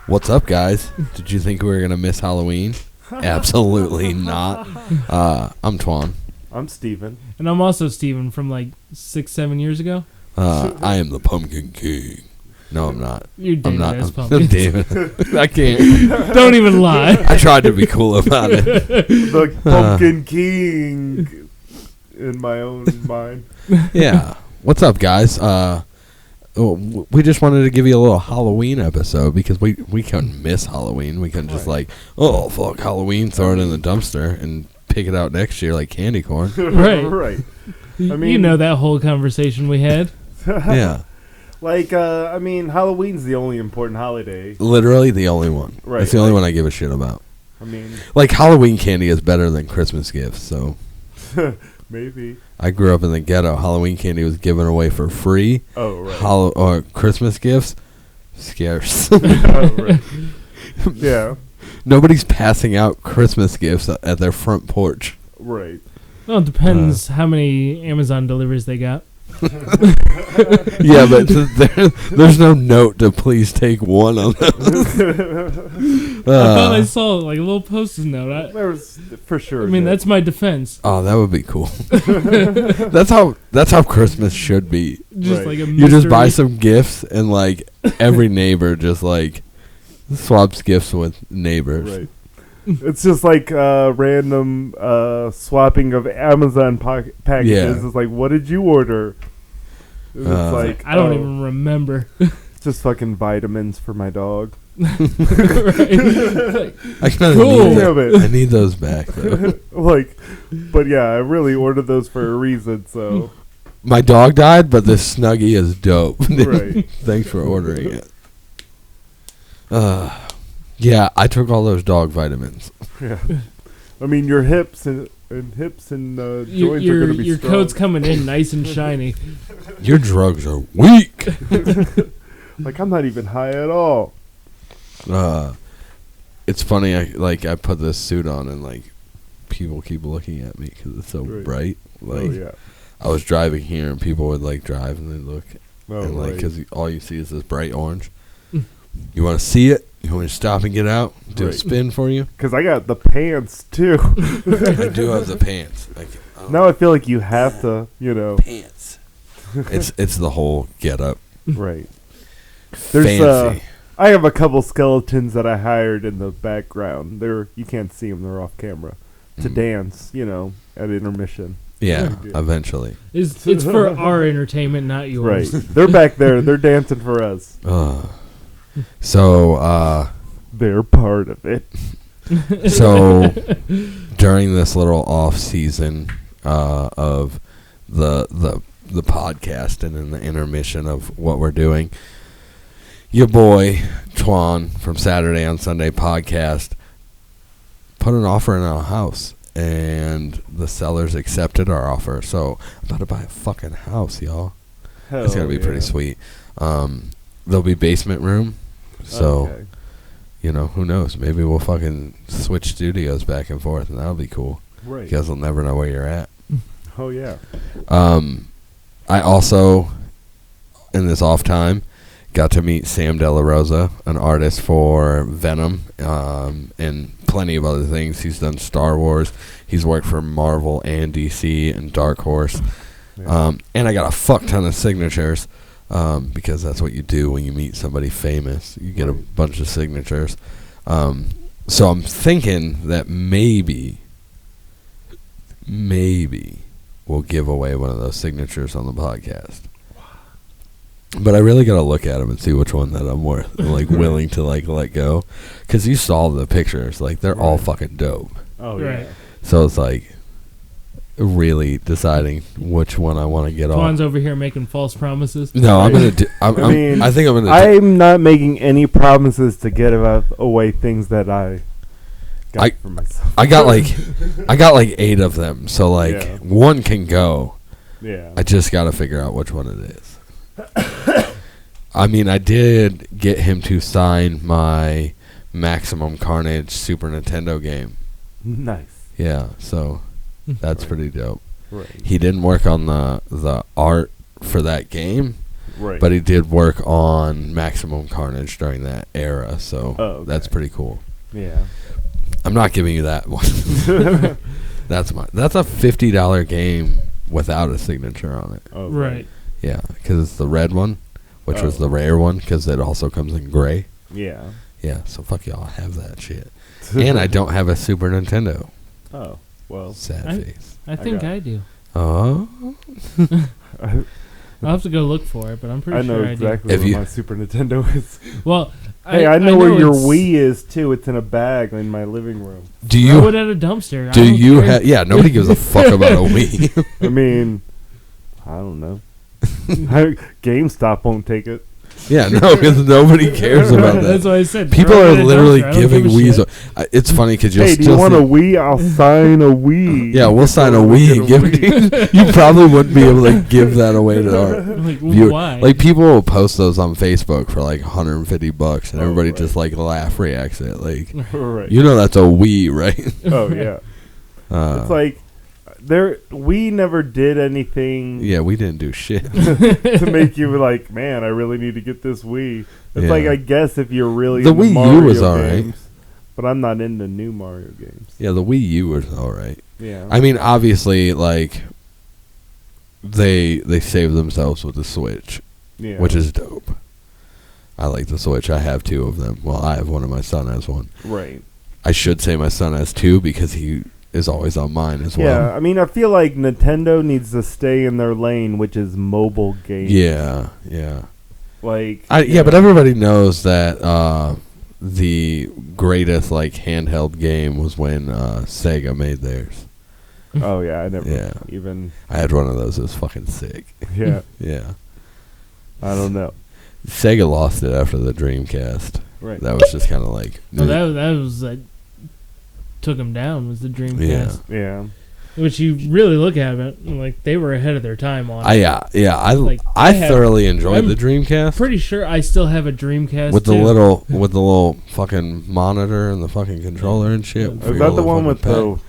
What's up, guys? Did you think we were going to miss Halloween? Absolutely not. I'm Twan. I'm Steven. And I'm also Steven from like 6-7 years ago. I am the Pumpkin King. No, I'm not. You're David I'm S. not. Pumpkin. I'm David. I can't. Don't even lie. I tried to be cool about it. The Pumpkin King in my own mind. Yeah. What's up, guys? We just wanted to give you a little Halloween episode because we couldn't miss Halloween. We couldn't just oh, fuck Halloween, throw it in the dumpster and pick it out next year like candy corn. Right. Right. I mean, you know that whole conversation we had. Yeah. Halloween's the only important holiday. Literally the only one. Right. It's the only one I give a shit about. I mean, like Halloween candy is better than Christmas gifts, so maybe. I grew up in the ghetto. Halloween candy was given away for free. Oh, right. Christmas gifts, scarce. Oh, right. Yeah. Nobody's passing out Christmas gifts at their front porch. Right. Well, it depends how many Amazon deliveries they got. Yeah, but there's no note to please take one of them. I thought I saw like a little post-it note. There was for sure. I mean, that's my defense. Oh, that would be cool. That's how Christmas should be. Just right. like a mystery. You just buy some gifts and like every neighbor just like swaps gifts with neighbors. Right. It's just like random swapping of Amazon packages. Yeah. It's like, what did you order? It's like I don't even remember. Just fucking vitamins for my dog. Right. I Cool. I need those back though. But yeah, I really ordered those for a reason. So my dog died, but this Snuggie is dope. Right. Thanks for ordering it. Yeah, I took all those dog vitamins. Yeah. I mean, your hips and joints are going to be your strong. coat's coming in nice and shiny. Your drugs are weak. Like, I'm not even high at all. It's funny. I put this suit on and like people keep looking at me because it's so bright. Like, yeah. I was driving here and people would like drive and they look and like right. because all you see is this bright orange. You want to see it? You want me to stop and get out? Do a spin for you? Because I got the pants, too. I do have the pants. Now I feel like you have to, Pants. It's the whole get up. Right. Fancy. I have a couple skeletons that I hired in the background. You can't see them. They're off camera. To dance, at intermission. Yeah, eventually. It's for our entertainment, not yours. Right. They're back there. They're dancing for us. So, they're part of it. So, during this little off season of the podcast and in the intermission of what we're doing, your boy Twan from Saturday on Sunday podcast put an offer in our house, and the sellers accepted our offer. So, I'm about to buy a fucking house, y'all. It's gonna be pretty sweet. There'll be basement room. So, who knows? Maybe we'll fucking switch studios back and forth, and that'll be cool. Right. You guys will never know where you're at. Oh, yeah. I also, in this off time, got to meet Sam De La Rosa, an artist for Venom, and plenty of other things. He's done Star Wars. He's worked for Marvel and DC and Dark Horse. Yeah. And I got a fuck ton of signatures, because that's what you do when you meet somebody famous. You get a bunch of signatures. So I'm thinking that maybe we'll give away one of those signatures on the podcast. But I really got to look at them and see which one that I'm more willing to let go. Because you saw the pictures. They're all fucking dope. Oh, Right. yeah. So it's really deciding which one I want to get off. Twan's over here making false promises. No, I'm going to do... I think I'm going to... I'm not making any promises to get away things that I got for myself. I got 8 of them. So one can go. Yeah. I just got to figure out which one it is. I did get him to sign my Maximum Carnage Super Nintendo game. Nice. Yeah, so that's pretty dope. Right. He didn't work on the art for that game, Right. but he did work on Maximum Carnage during that era, so that's pretty cool. Yeah. I'm not giving you that one. That's a $50 game without a signature on it. Oh, Right. Yeah, because it's the red one, which was the rare one, because it also comes in gray. Yeah. Yeah, so fuck y'all, I have that shit. And I don't have a Super Nintendo. Oh, well. Sad face. I think I do. Oh. I'll have to go look for it, but I'm pretty I know sure exactly If where you- my Super Nintendo is. I do. Well, Hey, I know where your it's- Wii is, too. It's in a bag in my living room. Do Throw it you? at a dumpster. Do you have? have? Yeah, nobody gives a fuck about a Wii. I mean, I don't know. GameStop won't take it. Yeah, no, because nobody cares about That's that. what I said. People throw it are at a literally dumpster. I don't giving give a Wii's. shit. It's funny because you'll Hey, do still you want a see- Wii? I'll sign a Wii. Yeah, we'll sign a Wii and give it. You probably wouldn't be able to give that away to our Like, viewer. why? People will post those on Facebook for $150, and everybody right. just laugh reacts at it. Right. You know that's a Wii, right? Oh, yeah. It's we never did anything Yeah, we didn't do shit. to make you man, I really need to get this Wii. It's Yeah. I guess if you're really The into Wii U Mario was alright. games, but I'm not into new Mario games. Yeah, the Wii U was alright. Yeah. Obviously, they saved themselves with the Switch, yeah. which is dope. I like the Switch. I have 2 of them. Well, I have one and my son has one. right. I should say my son has 2 because he is always on mine as well. Yeah, I feel like Nintendo needs to stay in their lane, which is mobile games. Yeah. But everybody knows that the greatest handheld game was when Sega made theirs. Oh yeah, I never Yeah. even. I had one of those. It was fucking sick. Yeah, Yeah. I don't know. Sega lost it after the Dreamcast. Right. That was just kind of Well, that was took them down was the Dreamcast. Yeah. Which you really look at it, they were ahead of their time on it. I thoroughly enjoyed I'm the Dreamcast Pretty sure I still have a Dreamcast with the too. little fucking monitor and the fucking controller and shit. Is for Is your that the little one with fucking pad.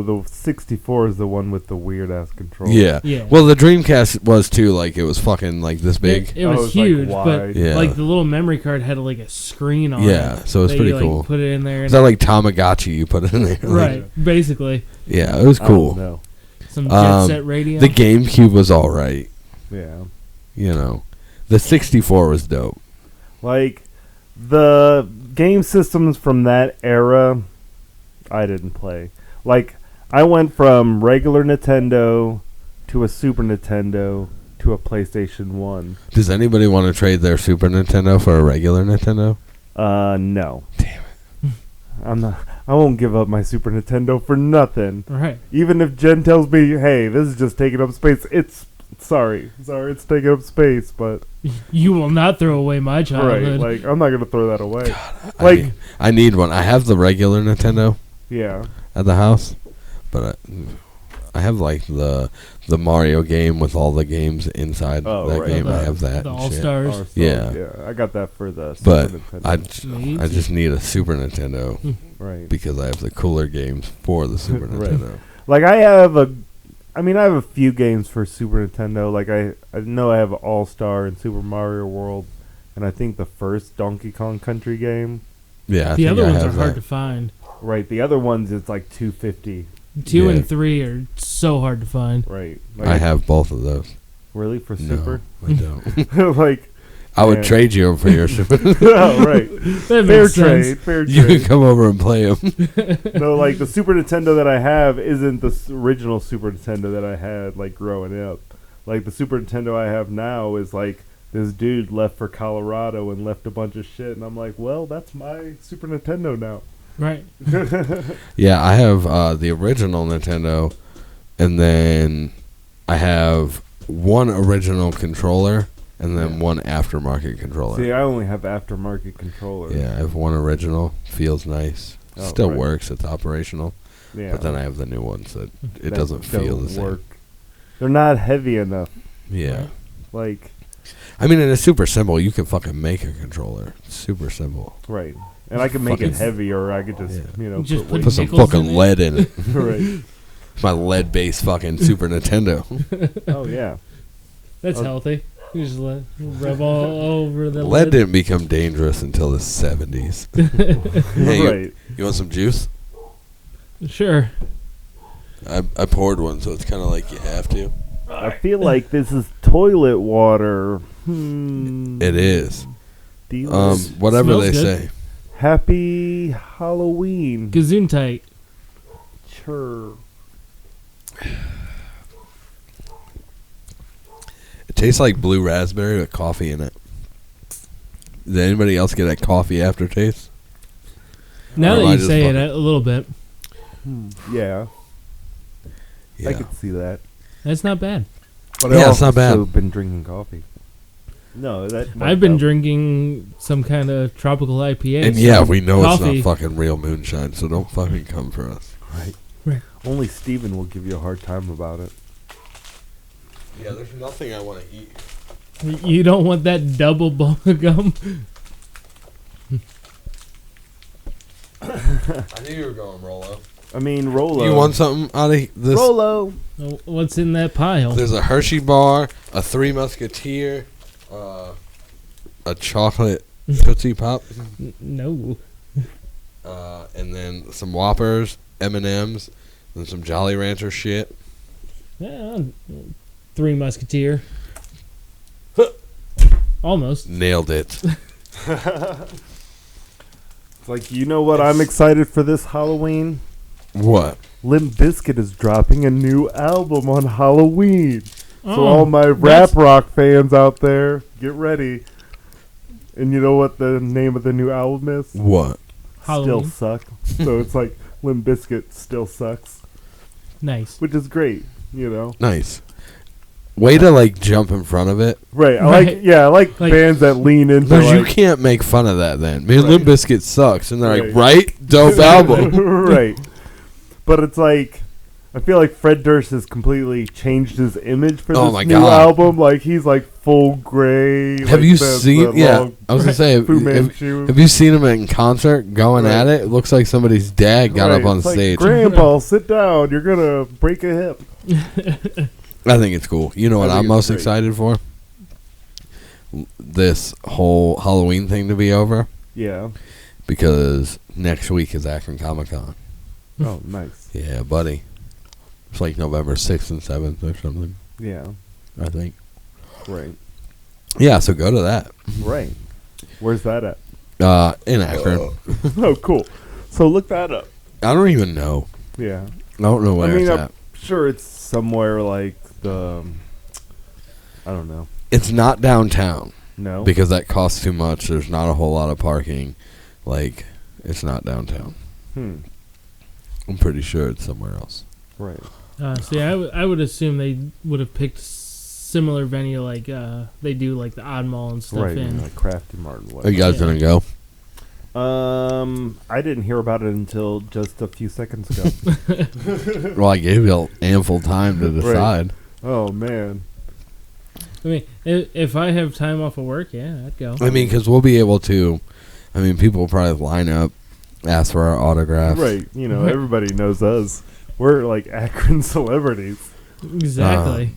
the 64 is the one with the weird ass controller. Yeah. Yeah. Well, the Dreamcast was too. It was fucking this big. It was it's, huge, wide. but Yeah. the little memory card had a screen on it. Yeah, so it was that pretty you, cool. Put it in there. Is that Tamagotchi? You put it in there. Right, basically. Yeah, it was I don't cool. know. Some jet set radio. The GameCube was all right. Yeah. The 64 was dope. The game systems from that era, I didn't play. I went from regular Nintendo to a Super Nintendo to a PlayStation 1. Does anybody want to trade their Super Nintendo for a regular Nintendo? No. Damn it. I won't give up my Super Nintendo for nothing. Right. Even if Jen tells me, hey, this is just taking up space, it's it's taking up space, but You will not throw away my childhood. right, I'm not gonna throw that away. I need one. I have the regular Nintendo Yeah. at the house, but I have the Mario game with all the games inside Oh, that right. game. The- I have that. the and All shit. Stars. Yeah, I got that for the But Super Nintendo. I just need a Super Nintendo Right. because I have the cooler games for the Super Right. Nintendo. I have a few games for Super Nintendo. I know I have All Star and Super Mario World, and I think the first Donkey Kong Country game. Yeah, I The think other I ones are have hard that. to find. Right, the other ones it's $250. 2 Yeah. and 3 are so hard to find. Right. I have both of those. Really for No, Super? I don't. Like, I would man. trade you for your Super. Oh, right. That Fair makes sense. trade. Fair You can trade. come over and play them. No, like the Super Nintendo that I have isn't the original Super Nintendo that I had like growing up. Like the Super Nintendo I have now is like this dude left for Colorado and left a bunch of shit, and I'm like, well, that's my Super Nintendo now. Right. Yeah, I have the original Nintendo, and then I have one original controller, and then one aftermarket controller. See, I only have aftermarket controllers. Yeah, I have one original. Feels nice. Oh, Still right. works. It's operational. Yeah. But then I have the new ones that it that doesn't feel don't the same. work. They're not heavy enough. Yeah. Like, I mean, and it's super simple. You can fucking make a controller. It's super simple. right. And I could make it Fucking- heavy, or I could just, Yeah. Just weight- Put some nickels fucking in it? lead in it. right. My lead-based fucking Super Nintendo. Oh, yeah. That's Oh. healthy. You just rub all over the Lead didn't become dangerous until the 70s. Hey, Right. you want some juice? Sure. I poured one, so it's kind of like you have to. I feel like this is toilet water. It is. Delish. Whatever Smells they good. say. Happy Halloween. Gesundheit. Sure. It tastes like blue raspberry with coffee in it. Did anybody else get a coffee aftertaste? Now Or am that I you just say it, fucking- a little bit. Yeah, Yeah. I could see that. That's not bad. But Yeah, I've it's not bad. also been drinking coffee. No, that I've been drinking some kind of tropical IPA. And so yeah, we know coffee. it's not fucking real moonshine, so don't fucking come for us. Right. Only Steven will give you a hard time about it. Yeah, there's nothing I want to eat. You don't want that double bubble gum. I knew you were going Rolo. I mean, Rolo. You want something out of this? Rolo? What's in that pile? There's a Hershey bar, a Three Musketeer, a chocolate Tootsie Pop, No. and then some Whoppers, M&Ms, and some Jolly Rancher shit. Yeah, Three Musketeer. Almost. Nailed it. It's like, you know what I'm excited for this Halloween? What? Limp Bizkit is dropping a new album on Halloween. So Oh, all my rap rock fans out there, get ready. And you know what the name of the new album is? What? Halloween. Still Suck. So it's like Limp Bizkit Still Sucks, Nice. which is great, you know. Nice. Way to like jump in front of it. Right. I Right. like Like- bands that lean into Because you like, can't make fun of that then. Man, Right. Limp Bizkit sucks. And they're like, Right. right? Dope album. Right. But it's like, I feel like Fred Durst has completely changed his image for Oh this my new God. album. Like, he's like full gray. Have like you the seen? Yeah, long I was gonna say. Fu Have, Manchu. have you seen him in concert going Right. at it? It looks like somebody's dad got Right, up on it's like, stage. Grandpa, sit down. You're gonna break a hip. I think it's cool. You know what I think I'm it's most great. excited for? This whole Halloween thing to be over, Yeah. because next week is Akron Comic Con. Oh, nice. Yeah, buddy. It's like November 6th and 7th or something, Yeah. I think. Right. Yeah, so go to that. Right. Where's that at? In Akron. Oh, cool. So look that up. I don't even know. Yeah. I don't know where I mean, it's I'm at. sure it's somewhere like the. I don't know. It's not downtown. No. Because that costs too much. There's not a whole lot of parking. Like, it's not downtown. I'm pretty sure it's somewhere else. Right. See, I would assume they would have picked similar venue like they do like the Odd Mall and stuff Right. in. Like Crafty Martin. Are you guys Yeah. gonna go? I didn't hear about it until just a few seconds ago. Well, I gave you ample time to decide. Oh man. I mean, if I have time off of work, yeah, I'd go. I mean, because we'll be able to. I mean, people will probably line up, ask for our autographs. Right. You know, everybody knows us. We're like Akron celebrities. Exactly.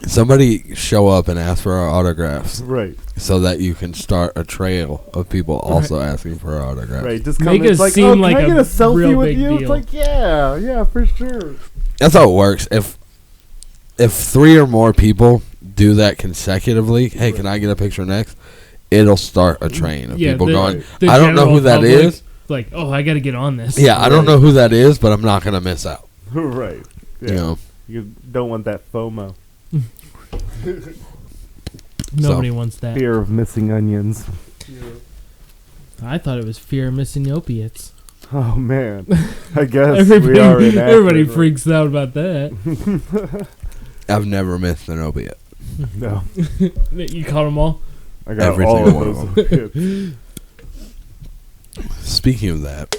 somebody show up and ask for our autographs Right. so that you can start a trail of people also asking for our autographs. Right. Just Make come. It's it like, seem oh, like can I a get a selfie real with big you? deal. It's like, yeah, for sure. That's how it works. If 3 or more people do that consecutively, hey, can I get a picture next? It'll start a train of people going, the I don't know general who that public, is. Like, oh, I got to get on this. Yeah, I don't know who that is, but I'm not going to miss out. Right. Yeah. You know. You don't want that FOMO. Nobody wants that. Fear of missing onions. I thought it was fear of missing opiates. Oh, man. I guess we are in everybody freaks out about that. I've never missed an opiate. No. You caught them all? I got Every all single of one those. of them. Speaking of that,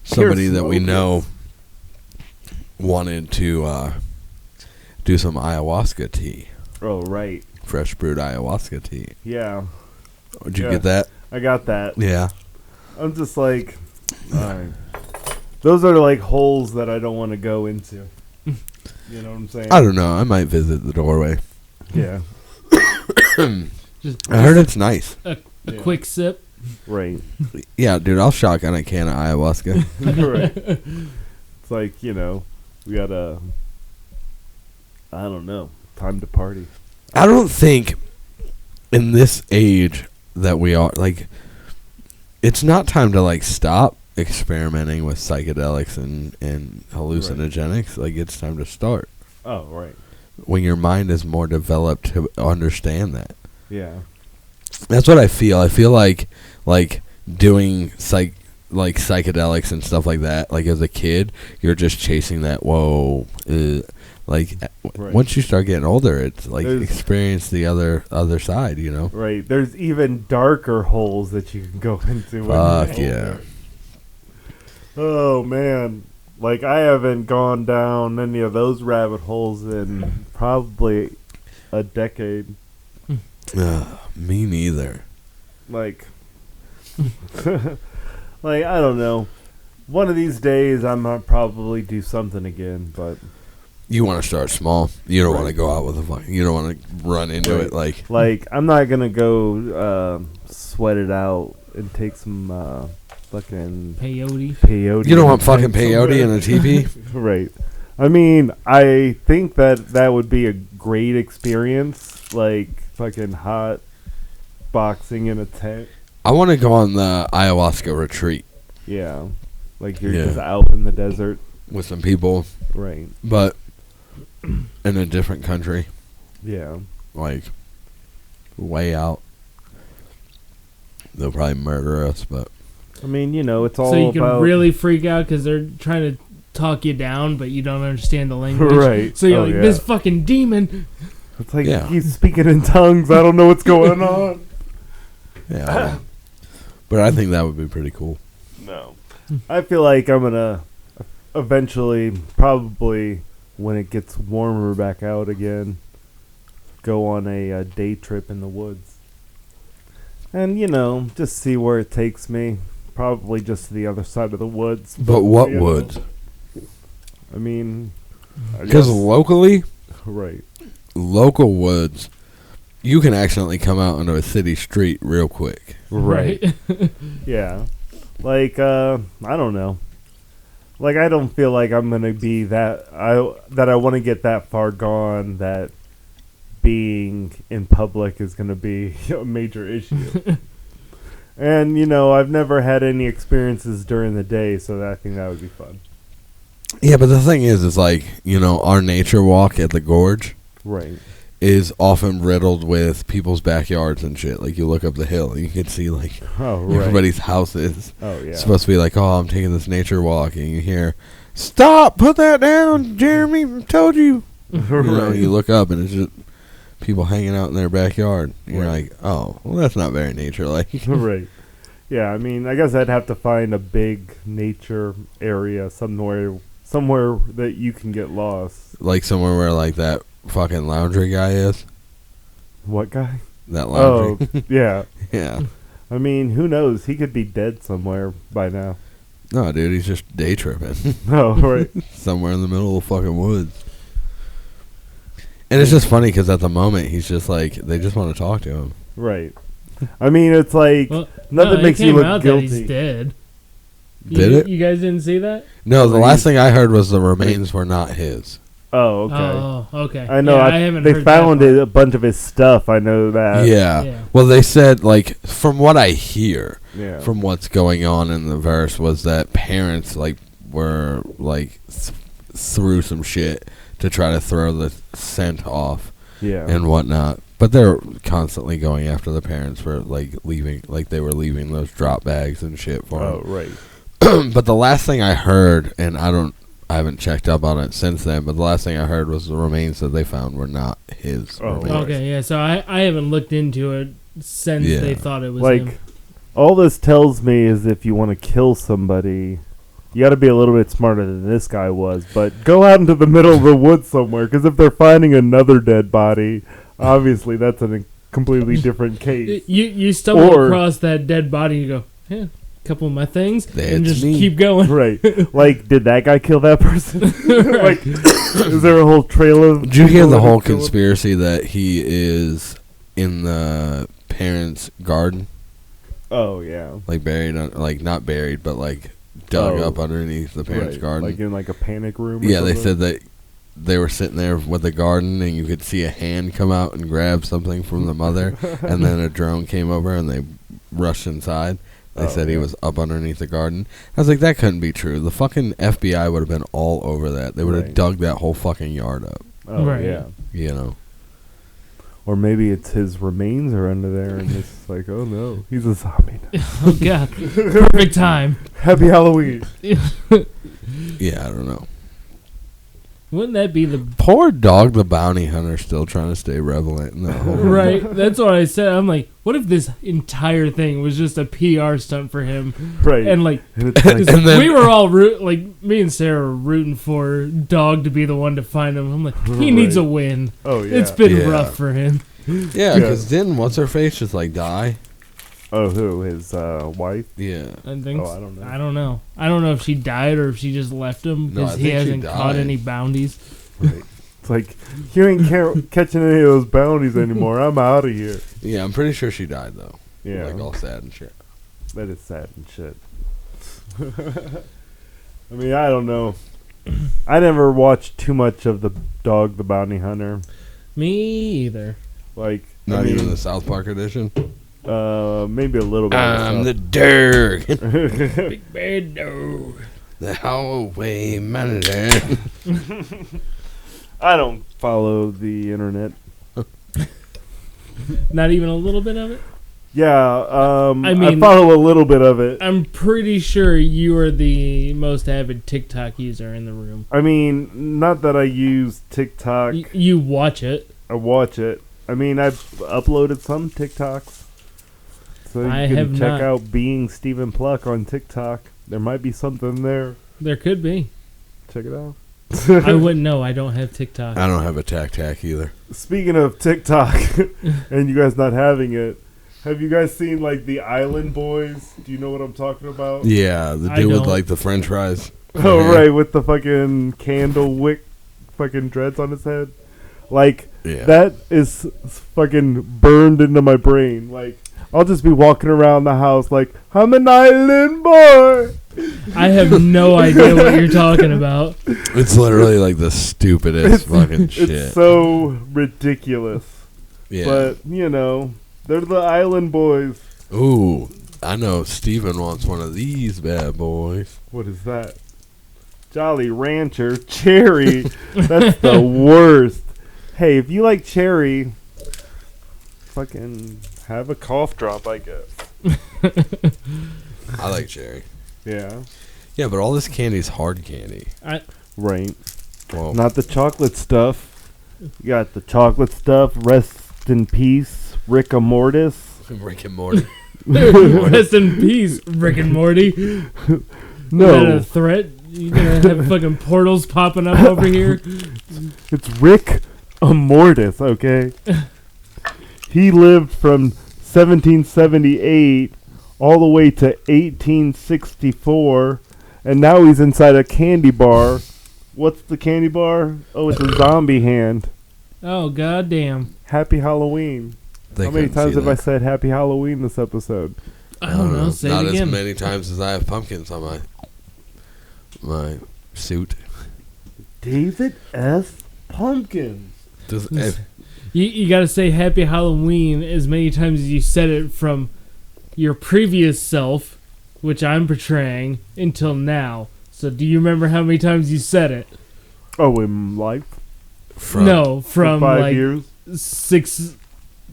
somebody that we know wanted to do some ayahuasca tea. Oh, right. Fresh brewed ayahuasca tea. Yeah. Did you get that? I got that. Yeah. I'm just like, alright. Those are like holes that I don't want to go into. You know what I'm saying? I don't know. I might visit the doorway. Yeah. Just I heard it's nice. a quick sip. Right. Yeah, dude, I'll shotgun a can of ayahuasca. Right. It's like, you know, we got I don't know, time to party. I don't think in this age that we are, like, it's not time to, like, stop experimenting with psychedelics and hallucinogenics. Like, it's time to start. Oh, right. When your mind is more developed to understand that. Yeah. That's what I feel. I feel like doing psychedelics and stuff like that, like as a kid, you're just chasing that, once you start getting older, it's like experience the other side, you know? Right. There's even darker holes that you can go into. Fuck yeah. Oh, man. Like, I haven't gone down any of those rabbit holes in probably a decade. Me neither. Like, like, I don't know. One of these days, I might probably do something again, but... You want to start small. You don't want to go out with you don't want to run into it like... Like, I'm not going to go sweat it out and take some fucking... Peyote. You don't want fucking peyote in a teepee? Right. I mean, I think that would be a great experience. Like, fucking hot boxing in a tent. I want to go on the ayahuasca retreat. Yeah. Like, you're just out in the desert. With some people. Right. But in a different country. Yeah. Like, way out. They'll probably murder us, but... I mean, you know, it's all so you about... can really freak out because they're trying to talk you down, but you don't understand the language. Right. So you're this fucking demon. It's like, he's speaking in tongues. I don't know what's going on. Yeah. But I think that would be pretty cool. No. I feel like I'm going to eventually, probably when it gets warmer back out again, go on a day trip in the woods. And, you know, just see where it takes me. Probably just to the other side of the woods. But what woods? I mean... Because locally... Right. Local woods, you can accidentally come out onto a city street real quick. Right. Yeah. Like, I don't know. Like, I don't feel like I'm going to be that I want to get that far gone that being in public is going to be a major issue. And, you know, I've never had any experiences during the day, so I think that would be fun. Yeah, but the thing is like, you know, our nature walk at the gorge is often riddled with people's backyards and shit. Like, you look up the hill and you can see, like, everybody's houses. Oh, yeah. It's supposed to be like, oh, I'm taking this nature walk, and you hear, stop, put that down, Jeremy, I told you. You know, you look up and it's just people hanging out in their backyard. You're like, oh, well, that's not very nature-like. Right. Yeah, I mean, I guess I'd have to find a big nature area somewhere that you can get lost. Like somewhere where, like, that fucking laundry guy is. What guy? That laundry. Oh, yeah. Yeah. I mean, who knows? He could be dead somewhere by now. No, dude, he's just day tripping. Oh, right. Somewhere in the middle of the fucking woods. And it's just funny because at the moment he's just like they just want to talk to him. Right. I mean, it's like nothing makes you look guilty. That he's dead. Did it? You guys didn't see that? No, the last thing I heard was the remains were not his. Oh, okay. Oh, okay. I know. Yeah, I haven't they heard found that a bunch of his stuff. I know that. Yeah. Well, they said, like, from what I hear, Yeah. from what's going on in the verse, was that parents, like, were, like, through some shit to try to throw the scent off and whatnot. But they're constantly going after the parents for, like, leaving, like, they were leaving those drop bags and shit for them. Oh, right. But the last thing I heard, and I haven't checked up on it since then, but the last thing I heard was the remains that they found were not his remains. Okay, yeah, so I haven't looked into it since they thought it was him. All this tells me is if you want to kill somebody, you got to be a little bit smarter than this guy was, but go out into the middle of the woods somewhere, because if they're finding another dead body, obviously that's a completely different case. You stumble across that dead body and you go, yeah, couple of my things, and just keep going. Right. Like, did that guy kill that person? Like, is there a whole trail of... Did you hear the whole conspiracy that he is in the parents' garden? Oh, yeah. Like, buried, like, not buried, but, like, dug up underneath the parents' garden. Like, in, like, a panic room? Yeah, they said that they were sitting there with the garden, and you could see a hand come out and grab something from the mother, and then a drone came over, and they rushed inside. They said he was up underneath the garden. I was like, that couldn't be true. The fucking FBI would have been all over that. They would have dug that whole fucking yard up. Oh, yeah. You know. Or maybe it's his remains are under there, and it's like, oh, no, he's a zombie now. Oh, God. Perfect time. Happy Halloween. Yeah, I don't know. Wouldn't that be the... Poor Dog the Bounty Hunter still trying to stay relevant in the whole... Right, that's what I said. I'm like, what if this entire thing was just a PR stunt for him? Right. And like, and then, we were all me and Sarah were rooting for Dog to be the one to find him. I'm like, he needs a win. Oh, yeah. It's been rough for him. Yeah, because didn't What's-Her-Face just like die? Oh, who? His wife? Yeah. I think I don't know. I don't know if she died or if she just left him because he hasn't caught any bounties. Right. It's like, you ain't catching any of those bounties anymore. I'm out of here. Yeah, I'm pretty sure she died, though. Yeah. Like, all sad and shit. That is sad and shit. I mean, I don't know. I never watched too much of the Dog the Bounty Hunter. Me either. Like, Not even the South Park edition? Maybe a little bit. I'm the Dirk. Big bad dog. The hallway manager. I don't follow the internet. Not even a little bit of it? Yeah, I mean, I follow a little bit of it. I'm pretty sure you are the most avid TikTok user in the room. I mean, not that I use TikTok. You watch it. I watch it. I mean, I've uploaded some TikToks. So you can check out Being Stephen Pluck on TikTok. There might be something there. There could be. Check it out. I wouldn't know. I don't have TikTok. I don't have a tac either. Speaking of TikTok, and you guys not having it, have you guys seen, like, the Island Boys? Do you know what I'm talking about? Yeah, the dude with, like, the french fries. Oh, right, with the fucking candle wick fucking dreads on his head. Like, that is fucking burned into my brain. Like, I'll just be walking around the house like, I'm an island boy. I have no idea what you're talking about. It's literally like the stupidest fucking shit. It's so ridiculous. Yeah. But, you know, they're the island boys. Ooh, I know Steven wants one of these bad boys. What is that? Jolly Rancher Cherry. That's the worst. Hey, if you like cherry, fucking have a cough drop, I guess. I like cherry. Yeah. Yeah, but all this candy is hard candy. Right. Well, not the chocolate stuff. You got the chocolate stuff. Rest in peace, Rick and Mortis. Rick and Morty. Rest in peace, Rick and Morty. No. Is that a threat? You gonna have fucking portals popping up over here? It's Rick Mortis, okay? He lived from 1778 all the way to 1864, and now he's inside a candy bar. What's the candy bar? Oh, it's a zombie hand. Oh, goddamn. Happy Halloween. They How many couldn't times see have I that. said Happy Halloween this episode? I don't know. Say Not it again. as many times as I have pumpkins on my suit. David F. Pumpkins. You got to say Happy Halloween as many times as you said it from your previous self, which I'm portraying, until now. So do you remember how many times you said it? Oh, in life? No, from 5 like years? 6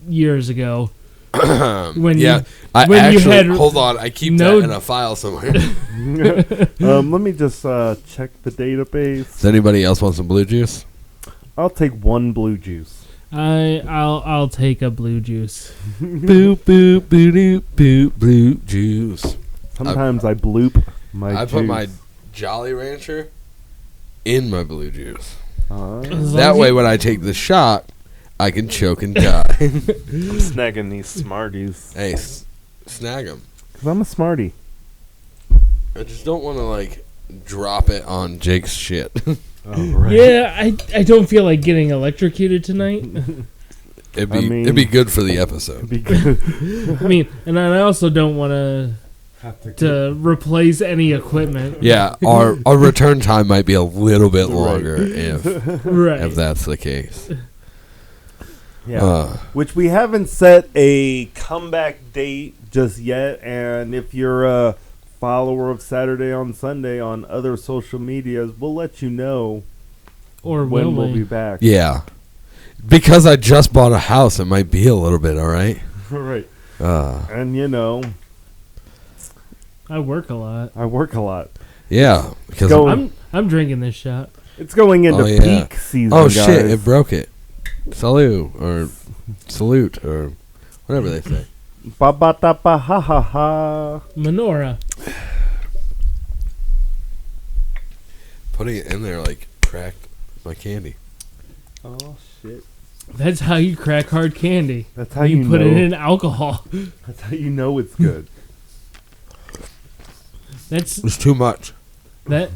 years ago. when yeah, when you had hold on. I keep that in a file somewhere. Let me just check the database. Does anybody else want some blue juice? I'll take 1 blue juice. I'll take a blue juice. Boop boop boop doop boop blue juice. Sometimes I bloop my I juice. put my Jolly Rancher in my blue juice. As That long way, as when I take the shot, I can choke and die. I'm snagging these Smarties. Hey, snag them. Because I'm a Smartie. I just don't want to like drop it on Jake's shit. Oh, right. Yeah, I don't feel like getting electrocuted tonight. It'd be good for the episode. It'd be good. I mean, and I also don't want to replace any equipment. Yeah, our return time might be a little bit longer Right. if that's the case. Yeah. Which we haven't set a comeback date just yet, and if you're a follower of Saturday on Sunday on other social medias, we'll let you know Or when will we'll be we? back. Yeah, because I just bought a house, it might be a little bit. All right. Right. And you know, I work a lot. I work a lot. Yeah, because I'm drinking this shot. It's going into yeah. peak season. Oh guys. shit! It broke it. Salute or salute or whatever they say. Ba ba da ba ha ha ha. Menorah. Putting it in there like cracked my candy. Oh shit! That's how you crack hard candy. That's how you put know. it in alcohol. That's how you know it's good. It's too much. That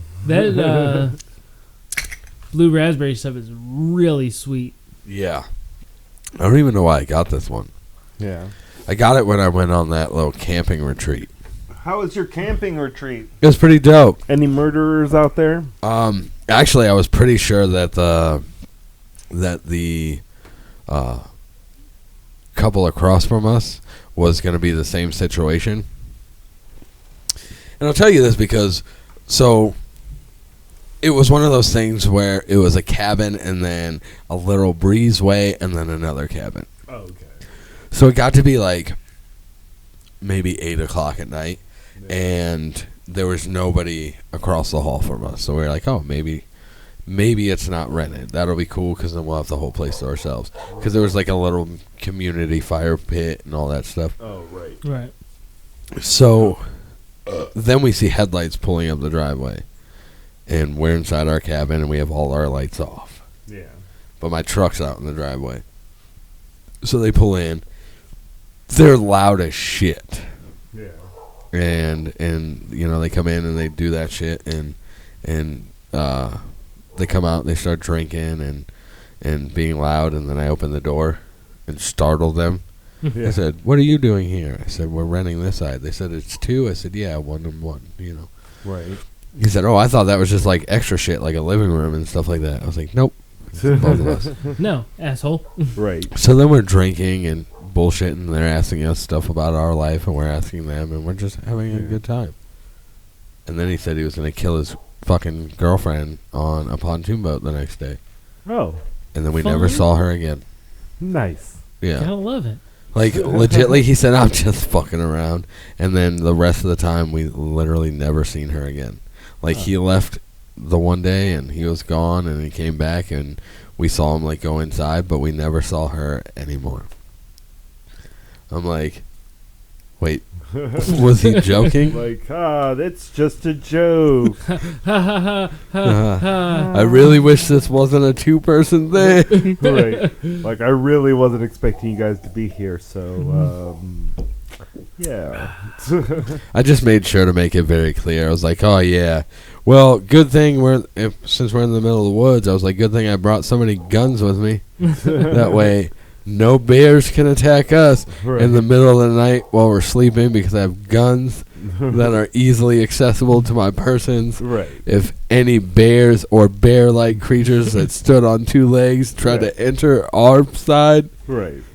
blue raspberry stuff is really sweet. Yeah. I don't even know why I got this one. Yeah. I got it when I went on that little camping retreat. How was your camping retreat? It was pretty dope. Any murderers out there? Actually, I was pretty sure that the couple across from us was going to be the same situation. And I'll tell you this because, so, it was one of those things where it was a cabin and then a little breezeway and then another cabin. Oh, okay. So it got to be like maybe 8 o'clock at night, and there was nobody across the hall from us. So we were like, oh, maybe it's not rented. That'll be cool because then we'll have the whole place to ourselves. Because there was like a little community fire pit and all that stuff. Oh, right. Right. So then we see headlights pulling up the driveway, and we're inside our cabin and we have all our lights off. Yeah. But my truck's out in the driveway. So they pull in. They're loud as shit. Yeah. And you know, they come in and they do that shit, and they come out and they start drinking and being loud, and then I open the door and startled them. Yeah. I said, "What are you doing here?" I said, "We're renting this side." They said, "It's 2." I said, "Yeah, 1 and 1, you know." Right. He said, "Oh, I thought that was just like extra shit, like a living room and stuff like that." I was like, "Nope, it's both of us." No, asshole. Right. So then we're drinking and bullshitting, and they're asking us stuff about our life, and we're asking them, and we're just having a good time. And then he said he was going to kill his fucking girlfriend on a pontoon boat the next day. Oh, And then we Fun. never saw her again. nice. Yeah. Gotta love it. Like, legitly, he said, "I'm just fucking around." And then the rest of the time, we literally never seen her again. Like, he left the one day, and he was gone, and he came back, and we saw him, like, go inside, but we never saw her anymore. I'm like, wait, was he joking? Like, that's just a joke. Ha ha ha ha ha. I really wish this wasn't a 2-person thing. Right. Like, I really wasn't expecting you guys to be here, so, Yeah. I just made sure to make it very clear. I was like, oh, yeah. Well, good thing since we're in the middle of the woods, I was like, good thing I brought so many guns with me. That way, no bears can attack us in the middle of the night while we're sleeping because I have guns that are easily accessible to my persons. Right. If any bears or bear-like creatures that stood on two legs tried to enter our side,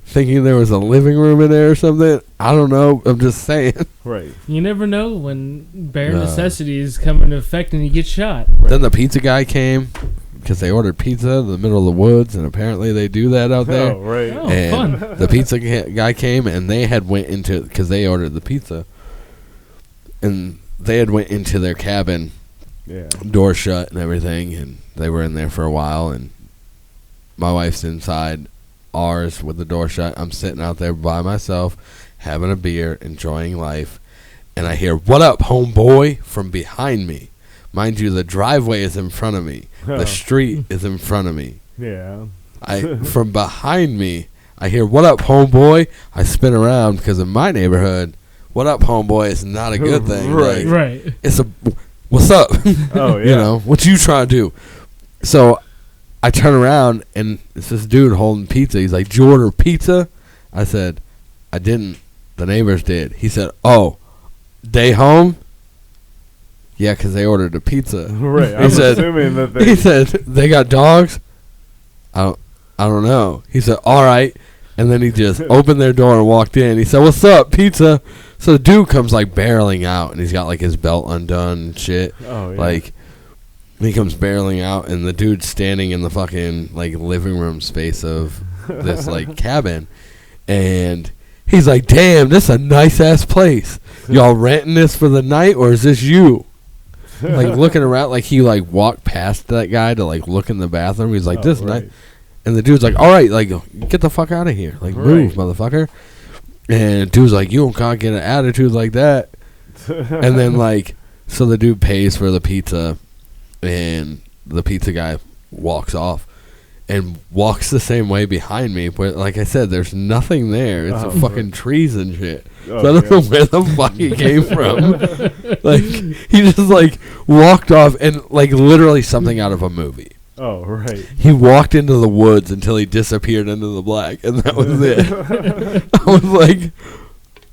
thinking there was a living room in there or something, I don't know. I'm just saying. Right. You never know when bare necessities come into effect and you get shot. Then the pizza guy came because they ordered pizza in the middle of the woods, and apparently they do that out there. Oh, right. Oh, and fun. the pizza guy came, and they had went into, because they ordered the pizza, and they had went into their cabin, door shut and everything, and they were in there for a while, and my wife's inside ours with the door shut. I'm sitting out there by myself, having a beer, enjoying life, and I hear, "What up, homeboy?" from behind me. Mind you, the driveway is in front of me. The street is in front of me. Yeah. From behind me, I hear, "What up, homeboy?" I spin around because in my neighborhood, "What up, homeboy?" is not a good thing. Right. Like, Right. it's a, "What's up?" Oh, yeah. You know, what you trying to do? So I turn around, and it's this dude holding pizza. He's like, "Did you order pizza?" I said, "I didn't. The neighbors did." He said, "Oh, they home?" Yeah, because they ordered a pizza. Right. I'm assuming that they... He said, "They got dogs?" I don't know. He said, "All right." And then he just opened their door and walked in. He said, "What's up, pizza?" So the dude comes like barreling out, and he's got like his belt undone and shit. Oh, yeah. Like, he comes barreling out, and the dude's standing in the fucking like living room space of this like cabin, and he's like, "Damn, this is a nice ass place. Y'all renting this for the night, or is this you?" Like looking around, like he like walked past that guy to like look in the bathroom. He's like, "This night," and the dude's like, "All right, like get the fuck out of here, like move, motherfucker." And the dude's like, "You don't gotta get an attitude like that." And then like, so the dude pays for the pizza, and the pizza guy walks off and walks the same way behind me. But like I said, there's nothing there. It's fucking trees and shit. So I don't know where the fuck he came from. Like, he just like walked off, and like literally something out of a movie. Oh, right. He walked into the woods until he disappeared into the black, and that was it. I was like,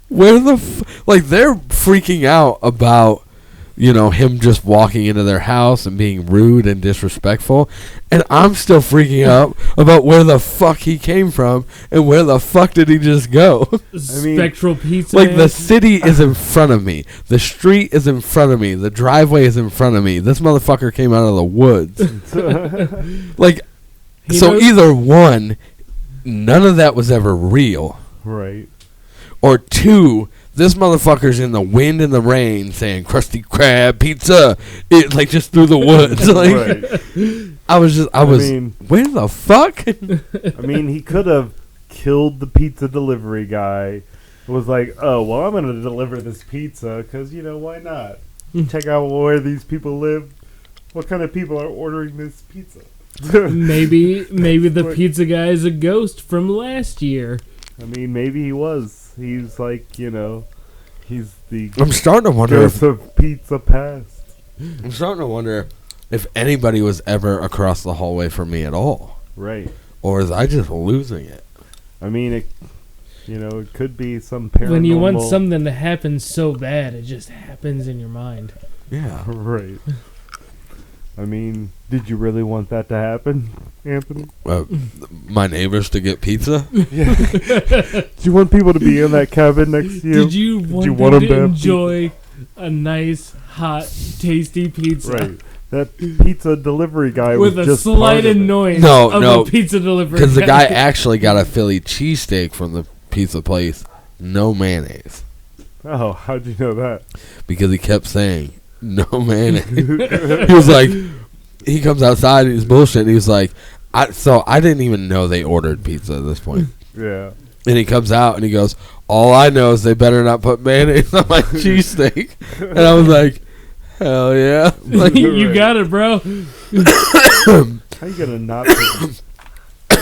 where the like, they're freaking out about, you know, him just walking into their house and being rude and disrespectful, and I'm still freaking out about where the fuck he came from and where the fuck did he just go. Spectral pizza. Like, the city is in front of me, the street is in front of me, the driveway is in front of me. This motherfucker came out of the woods. Like, so either one, none of that was ever real, right? Or two, this motherfucker's in the wind and the rain saying Krusty Krab pizza, it like just through the woods. Like, I was where the fuck? I mean, he could have killed the pizza delivery guy. It was like, "Oh, well, I'm going to deliver this pizza because, you know, why not? Check out where these people live. What kind of people are ordering this pizza?" maybe the pizza guy is a ghost from last year. I mean, maybe he was. He's like, you know, he's the... I'm starting to wonder ghost of pizza past. I'm starting to wonder if anybody was ever across the hallway from me at all. Right. Or is I just losing it? I mean, it, you know, it could be some paranormal... When you want something to happen so bad, it just happens in your mind. Yeah. Right. I mean, did you really want that to happen, Anthony? My neighbors to get pizza? Yeah. Do you want people to be in that cabin next to you? Did you want them to enjoy a nice, hot, tasty pizza? Right. That pizza delivery guy with was a just slight annoyance of a pizza delivery because the guy actually got a Philly cheesesteak from the pizza place, no mayonnaise. Oh, how'd you know that? Because he kept saying no mayonnaise. He was like, he comes outside and he's bullshit. And he was like, I didn't even know they ordered pizza at this point. Yeah. And he comes out and he goes, "All I know is they better not put mayonnaise on my cheesesteak." And I was like, hell yeah. Like, you got it, bro. How you gonna not put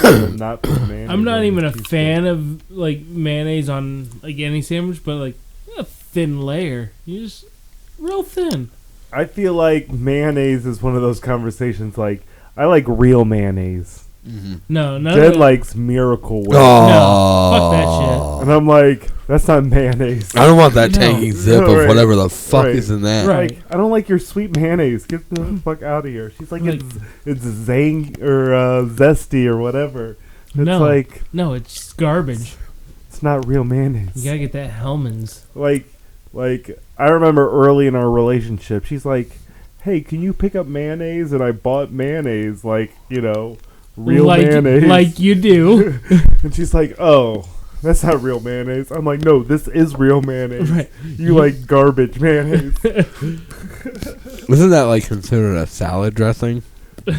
and not put mayonnaise. I'm not on even your a cheesesteak. fan of like mayonnaise on like any sandwich, but like a thin layer. You just real thin. I feel like mayonnaise is one of those conversations. Like I like real mayonnaise. Mm-hmm. No, Jed likes Miracle Whip, No, fuck that and I'm like, that's not mayonnaise. I don't want that No. tangy zip of Right. whatever the fuck Right. is in that. Right. Like, I don't like your sweet mayonnaise. Get the fuck out of here. She's like, it's zang or zesty or whatever. It's No. like, No, it's garbage. it's not real mayonnaise. You gotta get that Hellman's. Like I remember early in our relationship, she's like, "Hey, can you pick up mayonnaise?" And I bought mayonnaise, like, real mayonnaise. Like you do. And she's like, "Oh, that's not real mayonnaise." I'm like, "No, this is real mayonnaise. Right. You like garbage mayonnaise." Isn't that like considered a salad dressing?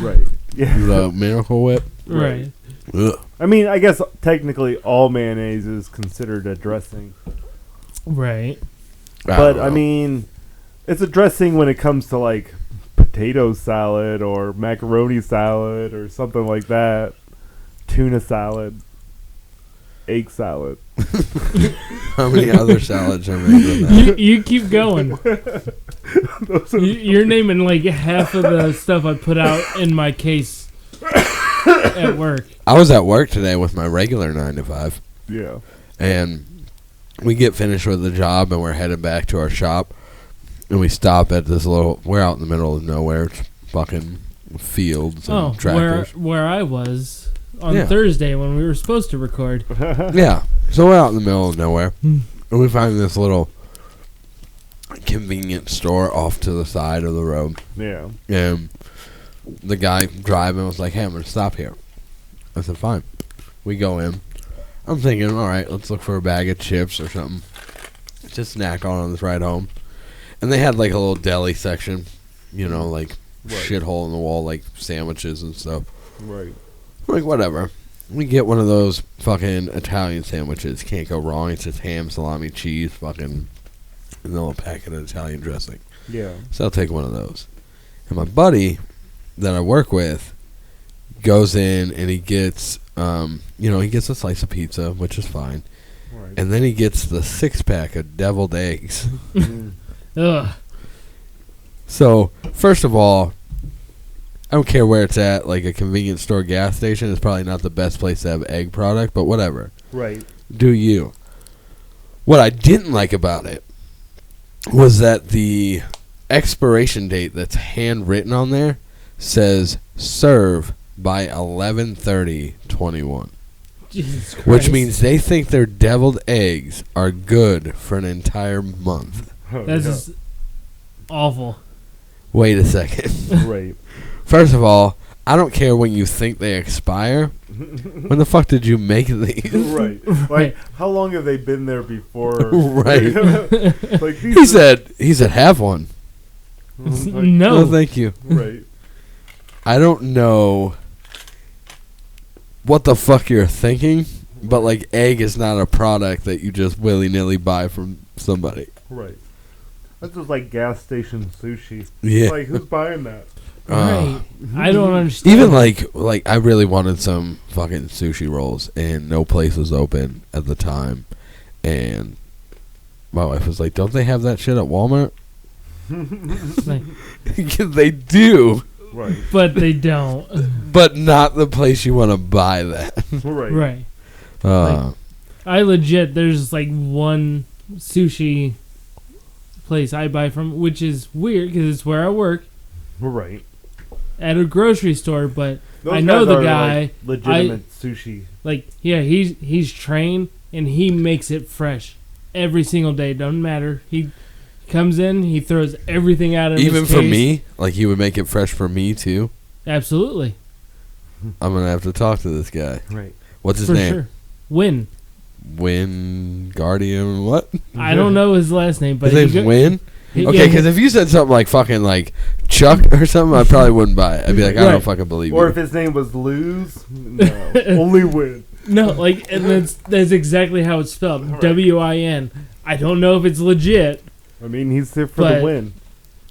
Right. Yeah. The Miracle Whip? Right. Ugh. I mean, I guess technically all mayonnaise is considered a dressing. Right. But, don't I know. mean, it's a dressing when it comes to, like, potato salad or macaroni salad or something like that. Tuna salad. Egg salad. How many other salads are made with that? You keep going. You're naming like half of the stuff I put out in my case at work. I was at work today with my regular 9 to 5, Yeah. and we get finished with the job, and we're headed back to our shop, and we stop at this we're out in the middle of nowhere. It's fucking fields and Oh, tractors. where I was on Yeah. Thursday when we were supposed to record. Yeah. So we're out in the middle of nowhere, and we find this little convenience store off to the side of the road. Yeah. And the guy driving was like, "Hey, I'm going to stop here." I said, "Fine." We go in. I'm thinking, all right, let's look for a bag of chips or something to snack on this ride home. And they had like a little deli section, like shithole in the wall, like sandwiches and stuff. Right. Like, whatever. We get one of those fucking Italian sandwiches. Can't go wrong. It's just ham, salami, cheese, fucking vanilla packet of Italian dressing. Yeah. So I'll take one of those. And my buddy that I work with goes in and he gets, he gets a slice of pizza, which is fine. Right. And then he gets the 6-pack of deviled eggs. Ugh. So, first of all, I don't care where it's at. Like a convenience store gas station is probably not the best place to have egg product, but whatever. Right. Do you. What I didn't like about it was that the expiration date that's handwritten on there says serve by 11/30/21, Jesus Christ. which means they think their deviled eggs are good for an entire month. That's just awful. Wait a second. Right. First of all, I don't care when you think they expire. When the fuck did you make these? Right. Like, how long have they been there before? Right. Like He said have one. No. No, thank you. Right. I don't know what the fuck you're thinking, but like egg is not a product that you just willy-nilly buy from somebody. Right. That's just like gas station sushi. Yeah. Like, who's buying that? Right. I don't understand. Even like I really wanted some fucking sushi rolls and no place was open at the time, and my wife was like, "Don't they have that shit at Walmart?" Like, They do, Right. but they don't. but not the place you want to buy that. Right. Right. I legit, there's like one sushi place I buy from, which is weird because it's where I work Right. at a grocery store, but Those I know guys the are, guy, like, legitimate sushi. like, yeah, he's trained and he makes it fresh every single day. Doesn't matter. He comes in, he throws everything out of Even his for case. me, like he would make it fresh for me too. Absolutely. I'm gonna have to talk to this guy. Right. What's his For name? sure. Win. Win Guardian. What? I don't know his last name, but His name's Win. Okay, because if you said something like fucking like Chuck or something, I probably wouldn't buy it. I'd be like, I Right. don't fucking believe Or you. if his name was Lose, no. Only Win. No, like, and that's exactly how it's spelled. Right. W-I-N. I don't know if it's legit. I mean, he's there for But- the win.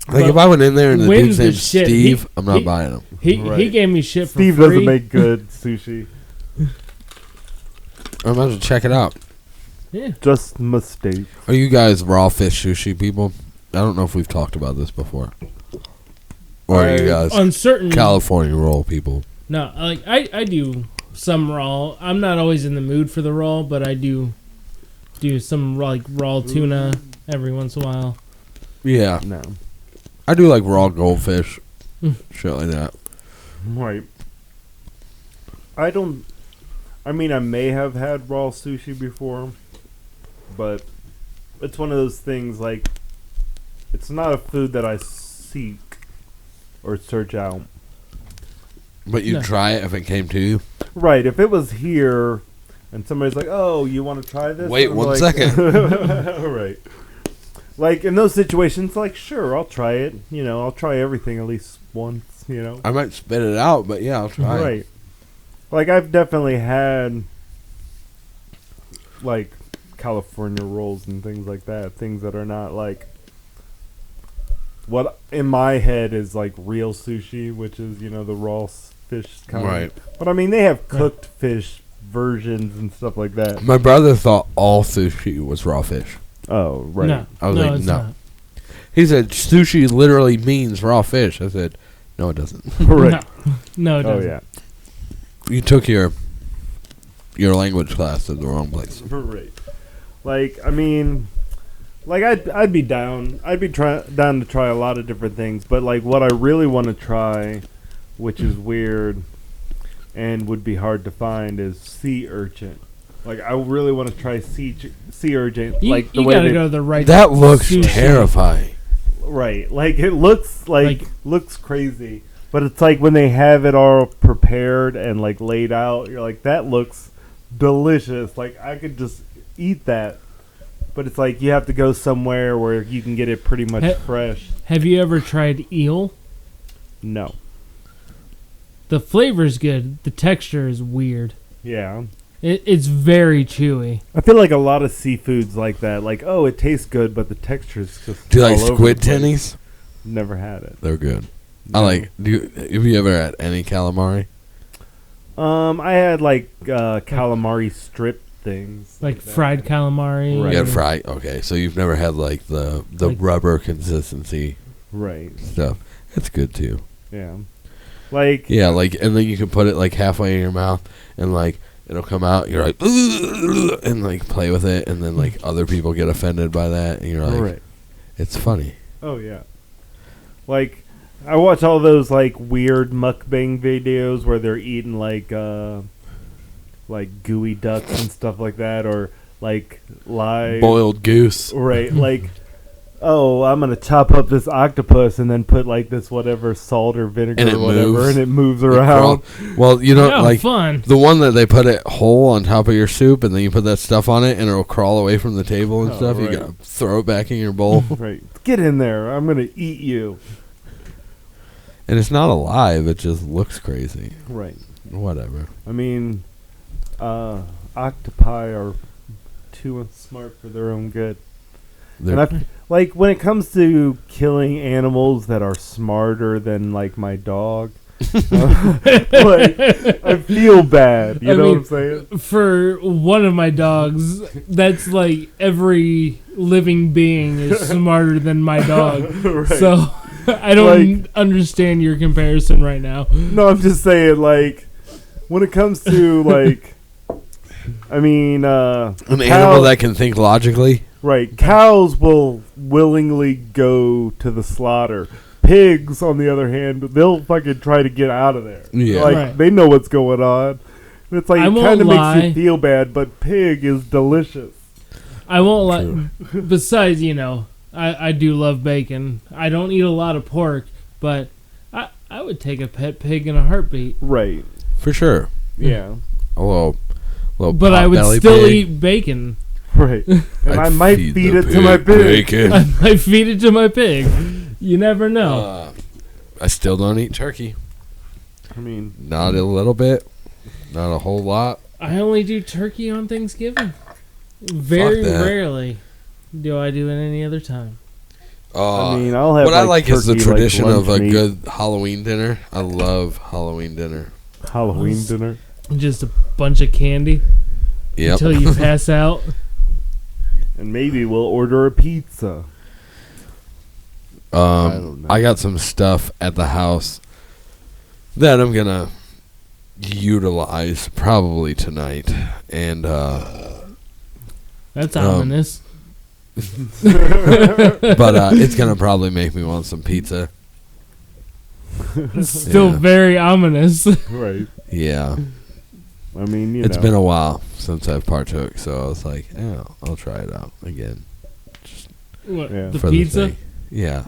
Like if I went in there and the Win's dude's the name's shit. Steve, I'm not he- buying him. He Right. gave me shit for Steve free. doesn't make good sushi. I'm about to check it out. Yeah. Just mistake. Are you guys raw fish sushi people? I don't know if we've talked about this before. Or are you guys On certain California roll people? No, like I do some raw. I'm not always in the mood for the raw, but I do some raw tuna every once in a while. Yeah. No. I do like raw goldfish. Shit like that. Right. I mean, I may have had raw sushi before, but it's one of those things, like, it's not a food that I seek or search out. But you'd try it if it came to you? Right. If it was here and somebody's like, oh, you want to try this? Wait I'm 1 like, second. Right. Like, in those situations, like, sure, I'll try it. You know, I'll try everything at least once, you know. I might spit it out, but yeah, I'll try it. Right. Like, I've definitely had, like, California rolls and things like that. Things that are not, like, what in my head is, like, real sushi, which is, you know, the raw fish kind Right. of. But, I mean, they have cooked fish versions and stuff like that. My brother thought all sushi was raw fish. Oh, right. No, I was like, it's no. not. He said sushi literally means raw fish. I said, no, it doesn't. Right. No, it Oh, doesn't. yeah. You took your language class to the wrong place. Right. Like, I mean, like, I'd be down. I'd be down to try a lot of different things. But, like, what I really want to try, which is weird and would be hard to find, is sea urchin. Like, I really want to try sea urchin. Like, the you way gotta go to the right. That looks sushi. terrifying. Right. Like, it looks looks crazy. But it's like when they have it all prepared and, like, laid out, you're like, that looks delicious. Like, I could just eat that. But it's like you have to go somewhere where you can get it pretty much fresh. Have you ever tried eel? No. The flavor's good. The texture is weird. Yeah. It's very chewy. I feel like a lot of seafoods like that. Like, oh, it tastes good, but the texture is just Do you like all over squid the place. tennies? Never had it. They're good. No. Have you ever had any calamari? I had, like, calamari strip things. Like that. fried calamari. Right. You had fried. Okay, so you've never had like the Like- rubber consistency Right. stuff. It's good too. Yeah. Like, Yeah, like, and then you can put it like halfway in your mouth, and like it'll come out. You're like, "Ugh," and like play with it, and then like other people get offended by that, and you're like, right. it's funny. Oh, yeah. Like, I watch all those, like, weird mukbang videos where they're eating, like gooey ducks and stuff like that, or, like, live... Boiled goose. Right, like, oh, I'm going to chop up this octopus and then put, like, this whatever salt or vinegar And it or whatever, moves. and it moves It around. crawl- Well, you know, Yeah, like fun. the one that they put it whole on top of your soup, and then you put that stuff on it, and it'll crawl away from the table and Oh, stuff. You right. gotta throw it back in your bowl, Right. Get in there. I'm going to eat you. and it's not alive. It just looks crazy. Right. Whatever. I mean, octopi are too smart for their own good. They're- And like, when it comes to killing animals that are smarter than, like, my dog, like, I feel bad. You I know mean, what I'm saying? For one of my dogs, that's like every living being is smarter than my dog. Right. So I don't understand your comparison right now. No, I'm just saying, like, when it comes to, like, I mean, An animal that can think logically. right, cows will willingly go to the slaughter. Pigs, on the other hand, they'll fucking try to get out of there. Yeah. Like, Right. they know what's going on. It's like, I it won't kind of makes lie. you feel bad, but pig is delicious. I won't lie. Besides, you know, I do love bacon. I don't eat a lot of pork, but I would take a pet pig in a heartbeat. Right. For sure. Yeah. A little But I would potbelly still pig. eat bacon. Right. And I'd I might feed feed the it to my pig. bacon. I feed it to my pig. You never know. I still don't eat turkey. I mean, Not a little bit. Not a whole lot. I only do turkey on Thanksgiving. Very that. rarely do I do it any other time. I mean, I'll have what I like is the turkey, tradition like of a lunch meat, good Halloween dinner. I love Halloween dinner. Halloween dinner. Just a bunch of candy. Yep. until you pass out. And maybe we'll order a pizza. don't know. I got some stuff at the house that I'm gonna utilize probably tonight, and That's ominous. but it's gonna probably make me want some pizza. Still Yeah. very ominous. Right. Yeah, I mean, it's been a while since I've partook, so I was like, yeah, I'll try it out again. What, Yeah. the for pizza? thing. Yeah.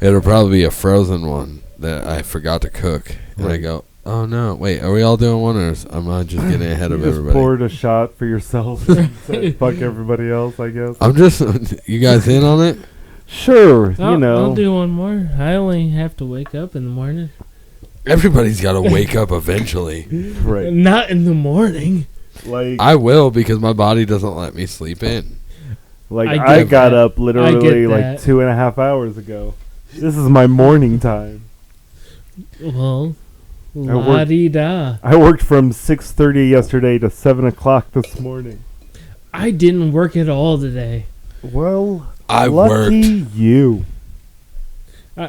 It'll probably be a frozen one that I forgot to cook. And I Right. go, oh no, wait, are we all doing one, or am I just getting ahead You of just everybody? poured a shot for yourself and said, fuck everybody else, I guess. I'm just, you guys in on it? Sure, I'll, you know. I'll do one more. I only have to wake up in the morning. Everybody's got to wake up eventually. Right. Not in the morning. Like, I will, because my body doesn't let me sleep in. I got that. up literally like that. 2.5 hours ago. This is my morning time. Well, I work- la-di-da. I worked from 6:30 yesterday to 7 o'clock this morning. I didn't work at all today. Well, I lucky worked. you.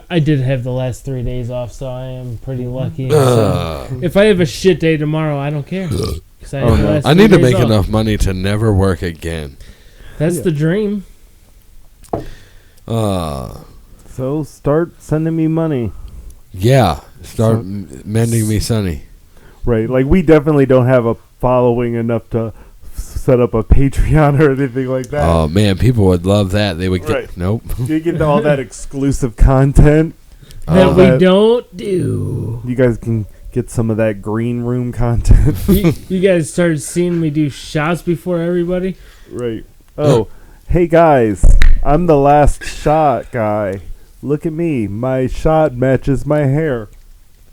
I did have the last 3 days off, so I am pretty lucky. Ugh. If I have a shit day tomorrow, I don't care. 'Cause I, have Oh, the no. last I 3 need to days make off. enough money to never work again. That's Yeah. the dream. So start sending me money. Yeah, start mending me sunny. Right. Like, we definitely don't have a following enough to set up a Patreon or anything like that. Oh man, people would love that. They would get Right. nope. You get all that exclusive content. That all we that- don't do. You guys can get some of that green room content. you guys started seeing me do shots before everybody? Right. Oh, hey guys, I'm the last shot guy. Look at me. My shot matches my hair.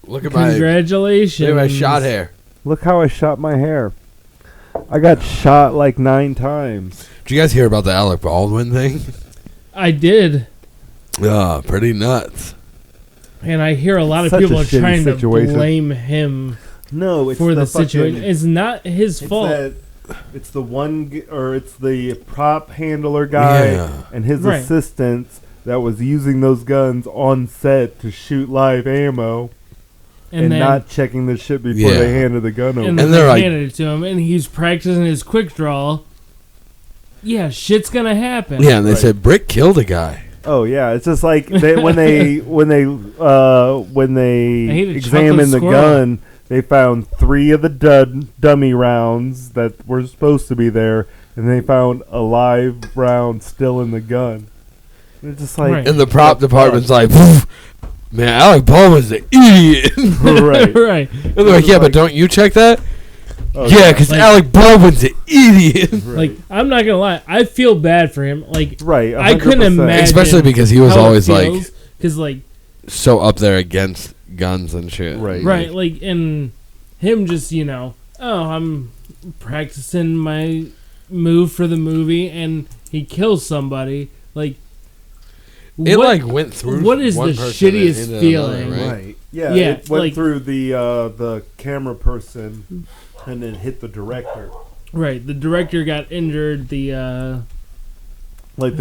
Look at my Congratulations. shot hair. Look how I shot my hair. I got shot like 9 times. Did you guys hear about the Alec Baldwin thing? I did. Pretty nuts. And I hear a lot of Such a people are shitty trying situation. to blame him No, it's for the fucking- situation. It's not his fault. It's the it's the prop handler guy Yeah. and his Right. assistants that was using those guns on set to shoot live ammo and then, not checking the shit before Yeah. they handed the gun over. and And then they're they like- handed it to him, and he's practicing his quick draw. Yeah, shit's gonna happen. Yeah, and they Right. said Brick killed a guy. Oh yeah, it's just like when they hate a examined the chocolate squirrel. gun, they found 3 of the dummy rounds that were supposed to be there, and they found a live round still in the gun. And it's just like Right. And the prop department's like, "Poof, man, Alec Baldwin's an idiot. right. right. And they're like, yeah, but don't you check that? Oh, Yeah, because Like- Alec Baldwin's an idiot. right. Like, I'm not gonna lie, I feel bad for him. Like, Right, I couldn't 100%. imagine. Especially because he was always like because like so up there against guns and shit. Right. right, like, and him just I'm practicing my move for the movie, and he kills somebody. Like, It what- like went through. what is one the person and shittiest into feeling? another, Right. Yeah, Yeah, it went like- through the camera person and then hit the director. Right, the director got injured. The Like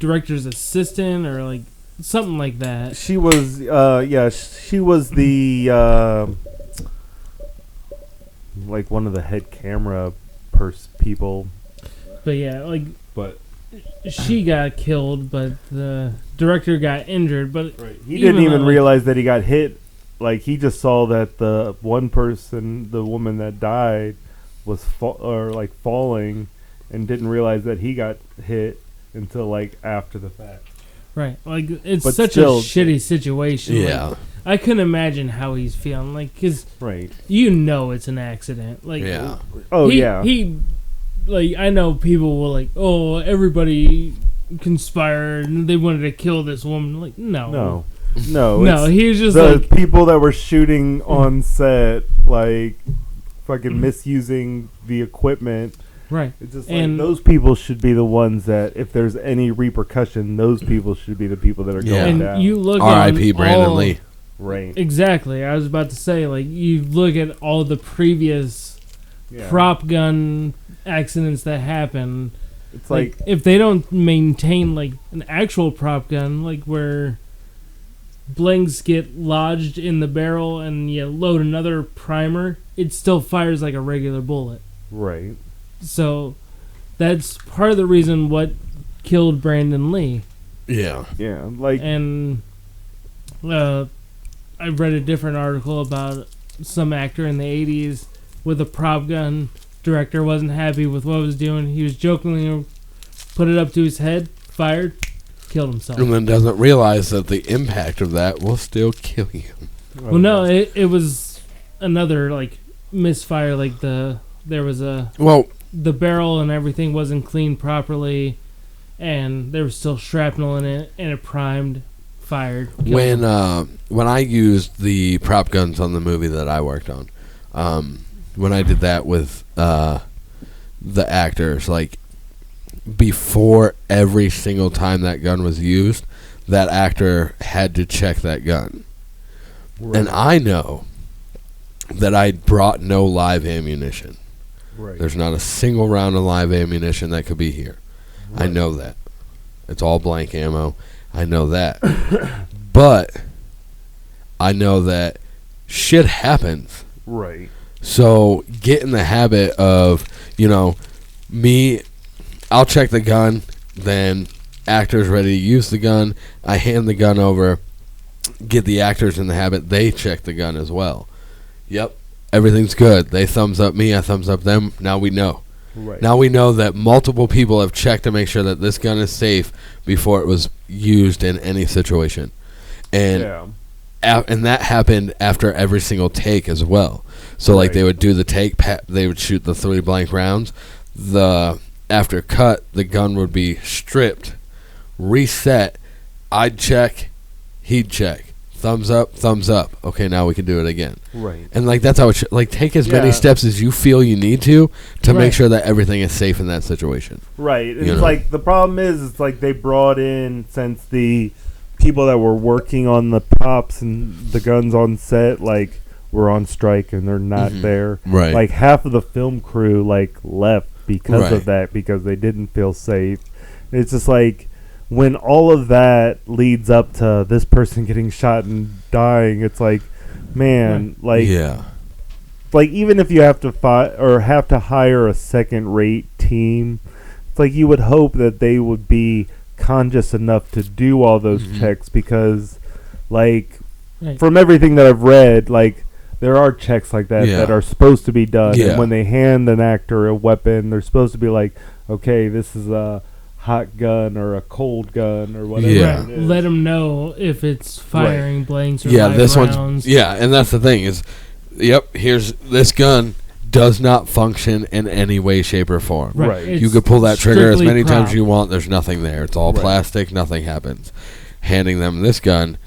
director's assistant or like something like that. she was she was the like one of the head camera people, But yeah, like but she got killed, but the director got injured. But he didn't even though, realize that he got hit. Like, he just saw that the one person, the woman that died, was falling, and didn't realize that he got hit until like after the fact. right, like it's But such still- a shitty situation. Like, Yeah. I couldn't imagine how he's feeling. Like, cause Right. it's an accident. Like, Yeah. Oh he, yeah. he, like, I know people will like, oh, everybody conspired and they wanted to kill this woman. Like, no, no. no, it's he was just the like, people that were shooting on set, like fucking misusing the equipment. right. It's just And- like those people should be the ones that, if there's any repercussion, those people should be the people that are Yeah. going And down. you look R.I.P. at Brandon all- Lee. right. Exactly. I was about to say, like, you look at all the previous prop gun accidents that happen. It's like if they don't maintain like an actual prop gun, like where blanks get lodged in the barrel and you load another primer, it still fires like a regular bullet. Right. So that's part of the reason what killed Brandon Lee. Yeah. Yeah. Like, and I read a different article about some actor in the 80s with a prop gun. Director wasn't happy with what he was doing. He was jokingly put it up to his head, fired, killed himself. And then doesn't realize that the impact of that will still kill you. Well, no, it was another like misfire. Like there was the barrel and everything wasn't cleaned properly, and there was still shrapnel in it, and it primed, fired. When I used the prop guns on the movie that I worked on, when I did that with the actors, like before every single time that gun was used, that actor had to check that gun. Right. And I know that I brought no live ammunition. Right. There's not a single round of live ammunition that could be here. Right. I know that. It's all blank ammo. I know that. But I know that shit happens. Right. So get in the habit of, I'll check the gun, then actor's ready to use the gun, I hand the gun over, get the actors in the habit, they check the gun as well. Yep, everything's good. They thumbs up me, I thumbs up them, now we know. Right. Now we know that multiple people have checked to make sure that this gun is safe before it was used in any situation. And and that happened after every single take as well. So like they would do the take, they would shoot the 3 blank rounds. After cut, the gun would be stripped, reset. I'd check, he'd check. Thumbs up, thumbs up. Okay, now we can do it again. Right. And like that's how it should, like take as many steps as you feel you need to make sure that everything is safe in that situation. Right. And it's like the problem is it's like they brought in, since the people that were working on the props and the guns on set like were on strike and they're not there. Right. Like half of the film crew like left because of that, because they didn't feel safe. And it's just like when all of that leads up to this person getting shot and dying, it's like, man, like even if you have to fight or have to hire a second-rate team, it's like you would hope that they would be conscious enough to do all those checks, because like from everything that I've read, like there are checks like that that are supposed to be done, and when they hand an actor a weapon, they're supposed to be like, okay, this is a hot gun or a cold gun or whatever. Let them know if it's firing blanks or this rounds. one's and that's the thing is, here's this gun does not function in any way, shape, or form. Right. You could pull that trigger as many times prop. as you want. There's nothing there. It's all plastic. Nothing happens. Handing them this gun,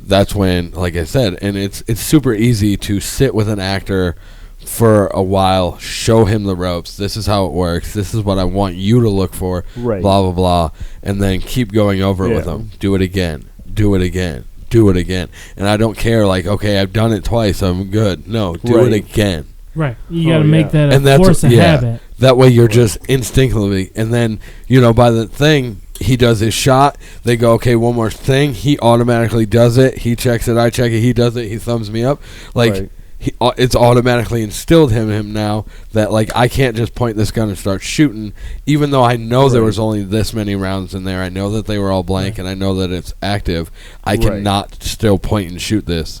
that's when, like I said, and it's super easy to sit with an actor for a while, show him the ropes. This is how it works. This is what I want you to look for. Right. Blah, blah, blah. And then keep going over it with them. Do it again. Do it again. Do it again. And I don't care, like, okay, I've done it twice. I'm good. No, do it again. Right. You got to make that a force of habit. That way you're just instinctively. And then, by the thing, he does his shot. They go, okay, one more thing. He automatically does it. He checks it. I check it. He does it. He thumbs me up. Like, it's automatically instilled in him now that, like, I can't just point this gun and start shooting, even though I know there was only this many rounds in there. I know that they were all blank, and I know that it's active. I cannot still point and shoot this.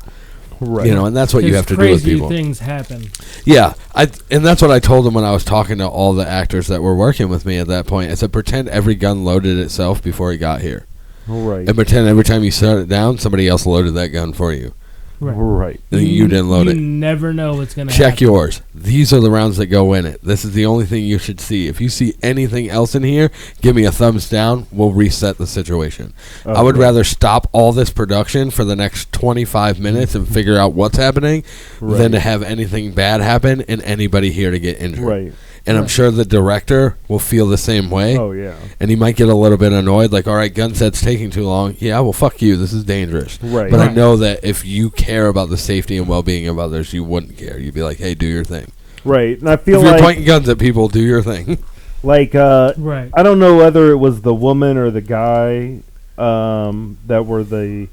Right. And that's what you have to do with people. Crazy things happen. Yeah, and that's what I told them when I was talking to all the actors that were working with me at that point. I said, pretend every gun loaded itself before it got here. Right. And pretend every time you set it down, somebody else loaded that gun for you. Right. And you didn't load it. You never know what's going to happen. Check yours. These are the rounds that go in it. This is the only thing you should see. If you see anything else in here, give me a thumbs down. We'll reset the situation. I would rather stop all this production for the next 25 minutes and figure out what's happening than to have anything bad happen and anybody here to get injured. Right. And I'm sure the director will feel the same way. Oh, yeah. And he might get a little bit annoyed, like, all right, gun set's taking too long. Yeah, well, fuck you. This is dangerous. Right. But I know that if you care about the safety and well-being of others, you wouldn't care. You'd be like, hey, do your thing. Right, and I feel if you're like pointing guns at people, do your thing. like Right. I don't know whether it was the woman or the guy that were the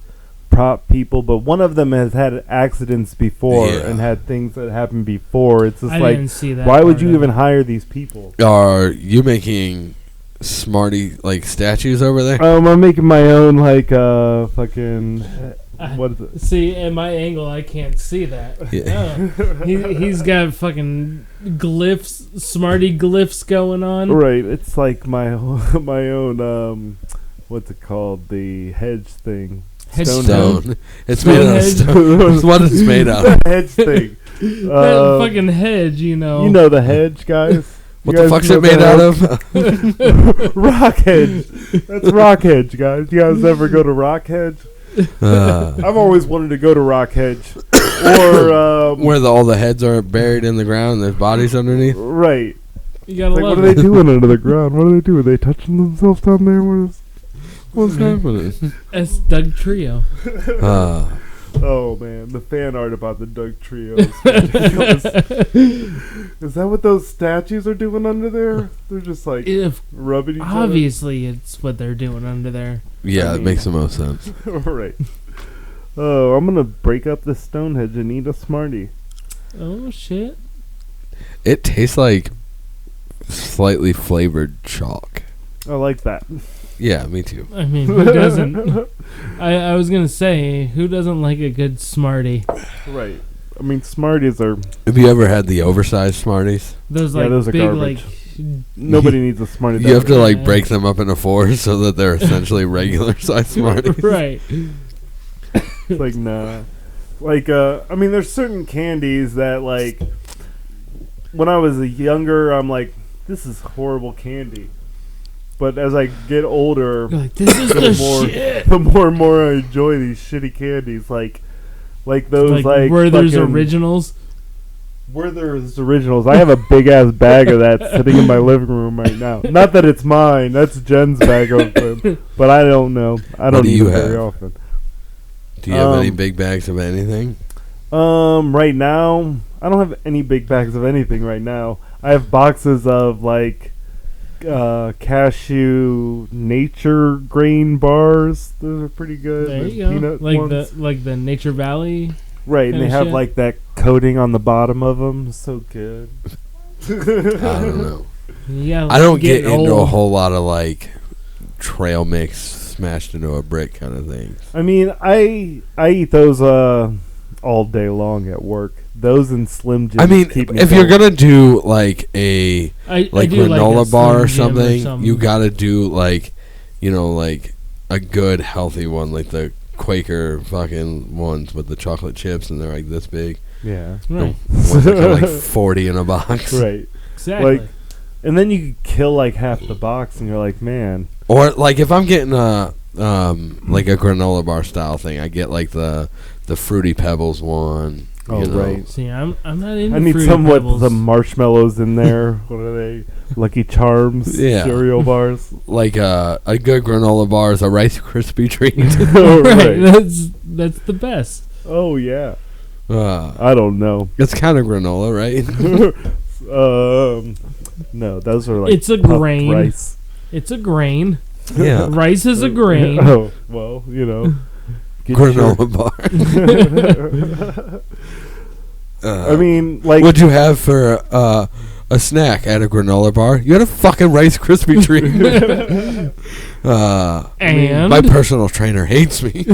prop people, but one of them has had accidents before and had things that happened before. It's just I didn't see that why would part you of even it. hire these people? Are you making smarty like statues over there? I'm making my own like fucking what is it? See, at my angle, I can't see that. Yeah. Oh. He's got fucking glyphs, smarty glyphs going on. Right, it's like my own what's it called? The hedge thing. Stone. It's made out of Stonehenge. stone. That's what it's made out of. The hedge thing. That fucking hedge, you know. You know the hedge, guys. What You the guys fuck's know it made the out of? Rock hedge. That's rock hedge, guys. You guys ever go to rock hedge? I've always wanted to go to rock hedge. Or where all the heads are buried in the ground and there's bodies underneath. right. You gotta Like, love what are it. they doing under the ground? What are they doing? Are they touching themselves down there? What's happening? That's Doug Trio. Oh man, the fan art about the Doug Trio is ridiculous. Is that what those statues are doing under there? They're just like If rubbing each obviously it's what they're doing under there. Yeah, I it mean- makes the most sense. other. Right. Oh, I'm gonna break up this Stonehenge and eat a Smartie. Oh shit. It tastes like slightly flavored chalk. I like that. Yeah, me too. I mean, who doesn't? I was gonna say, who doesn't like a good Smartie? Right. I mean, Smarties are Have you ever had the oversized Smarties? Those Yeah, like those are big garbage. like. nobody needs a Smartie. You have to like Yeah. break them up into four so that they're essentially regular sized Smarties. Right. It's like nah. Like I mean, there's certain candies that like when I was younger, I'm like, this is horrible candy. But as I get older, You're like, this is the the more shit. the more and more I enjoy these shitty candies, like those like Werther's fucking Originals. Werther's Originals. I have a big ass bag of that sitting in my living room right now. Not that it's mine. That's Jen's bag of them. But I don't know. I don't do eat you it very have? often. Do you have any big bags of anything? Right now, I don't have any big bags of anything right now. I have boxes of like cashew nature grain bars. Those are pretty good. There The you go. peanut Like ones. the Nature Valley. Right, and they kinda have shit. like that coating on the bottom of them. So good. I don't know. Yeah. I don't get into a whole lot of like trail mix smashed into a brick kind of thing. I mean, I eat those all day long at work. Those and Slim Jims. I mean, keep me if you're going. gonna do like a I like do like granola a bar or Slim Jim something, you gotta do like, you know, like a good healthy one, like the Quaker fucking ones with the chocolate chips, and they're like this big. Yeah. Right. Ones that are like 40 in a box. Right. Exactly. Like, and then you could kill like half the box, and you're like, man. Or like if I'm getting a like a granola bar style thing, I get like the Fruity Pebbles one. Oh, you know. right. See, I'm not into. I need Fruity some with Pebbles. the marshmallows in there. What are they? Lucky Charms Yeah. cereal bars. Like a good granola bar is a Rice Krispie treat. Oh, Right. right. That's the best. Oh yeah. I don't know. It's kind of granola, right? No, those are like It's a puffed grain. rice. It's a grain. Yeah. Rice is a grain. Oh well, you know. Get your- Granola bar. I mean, like, What'd you have for a snack at a granola bar? You had a fucking Rice Krispie treat. And My personal trainer hates me.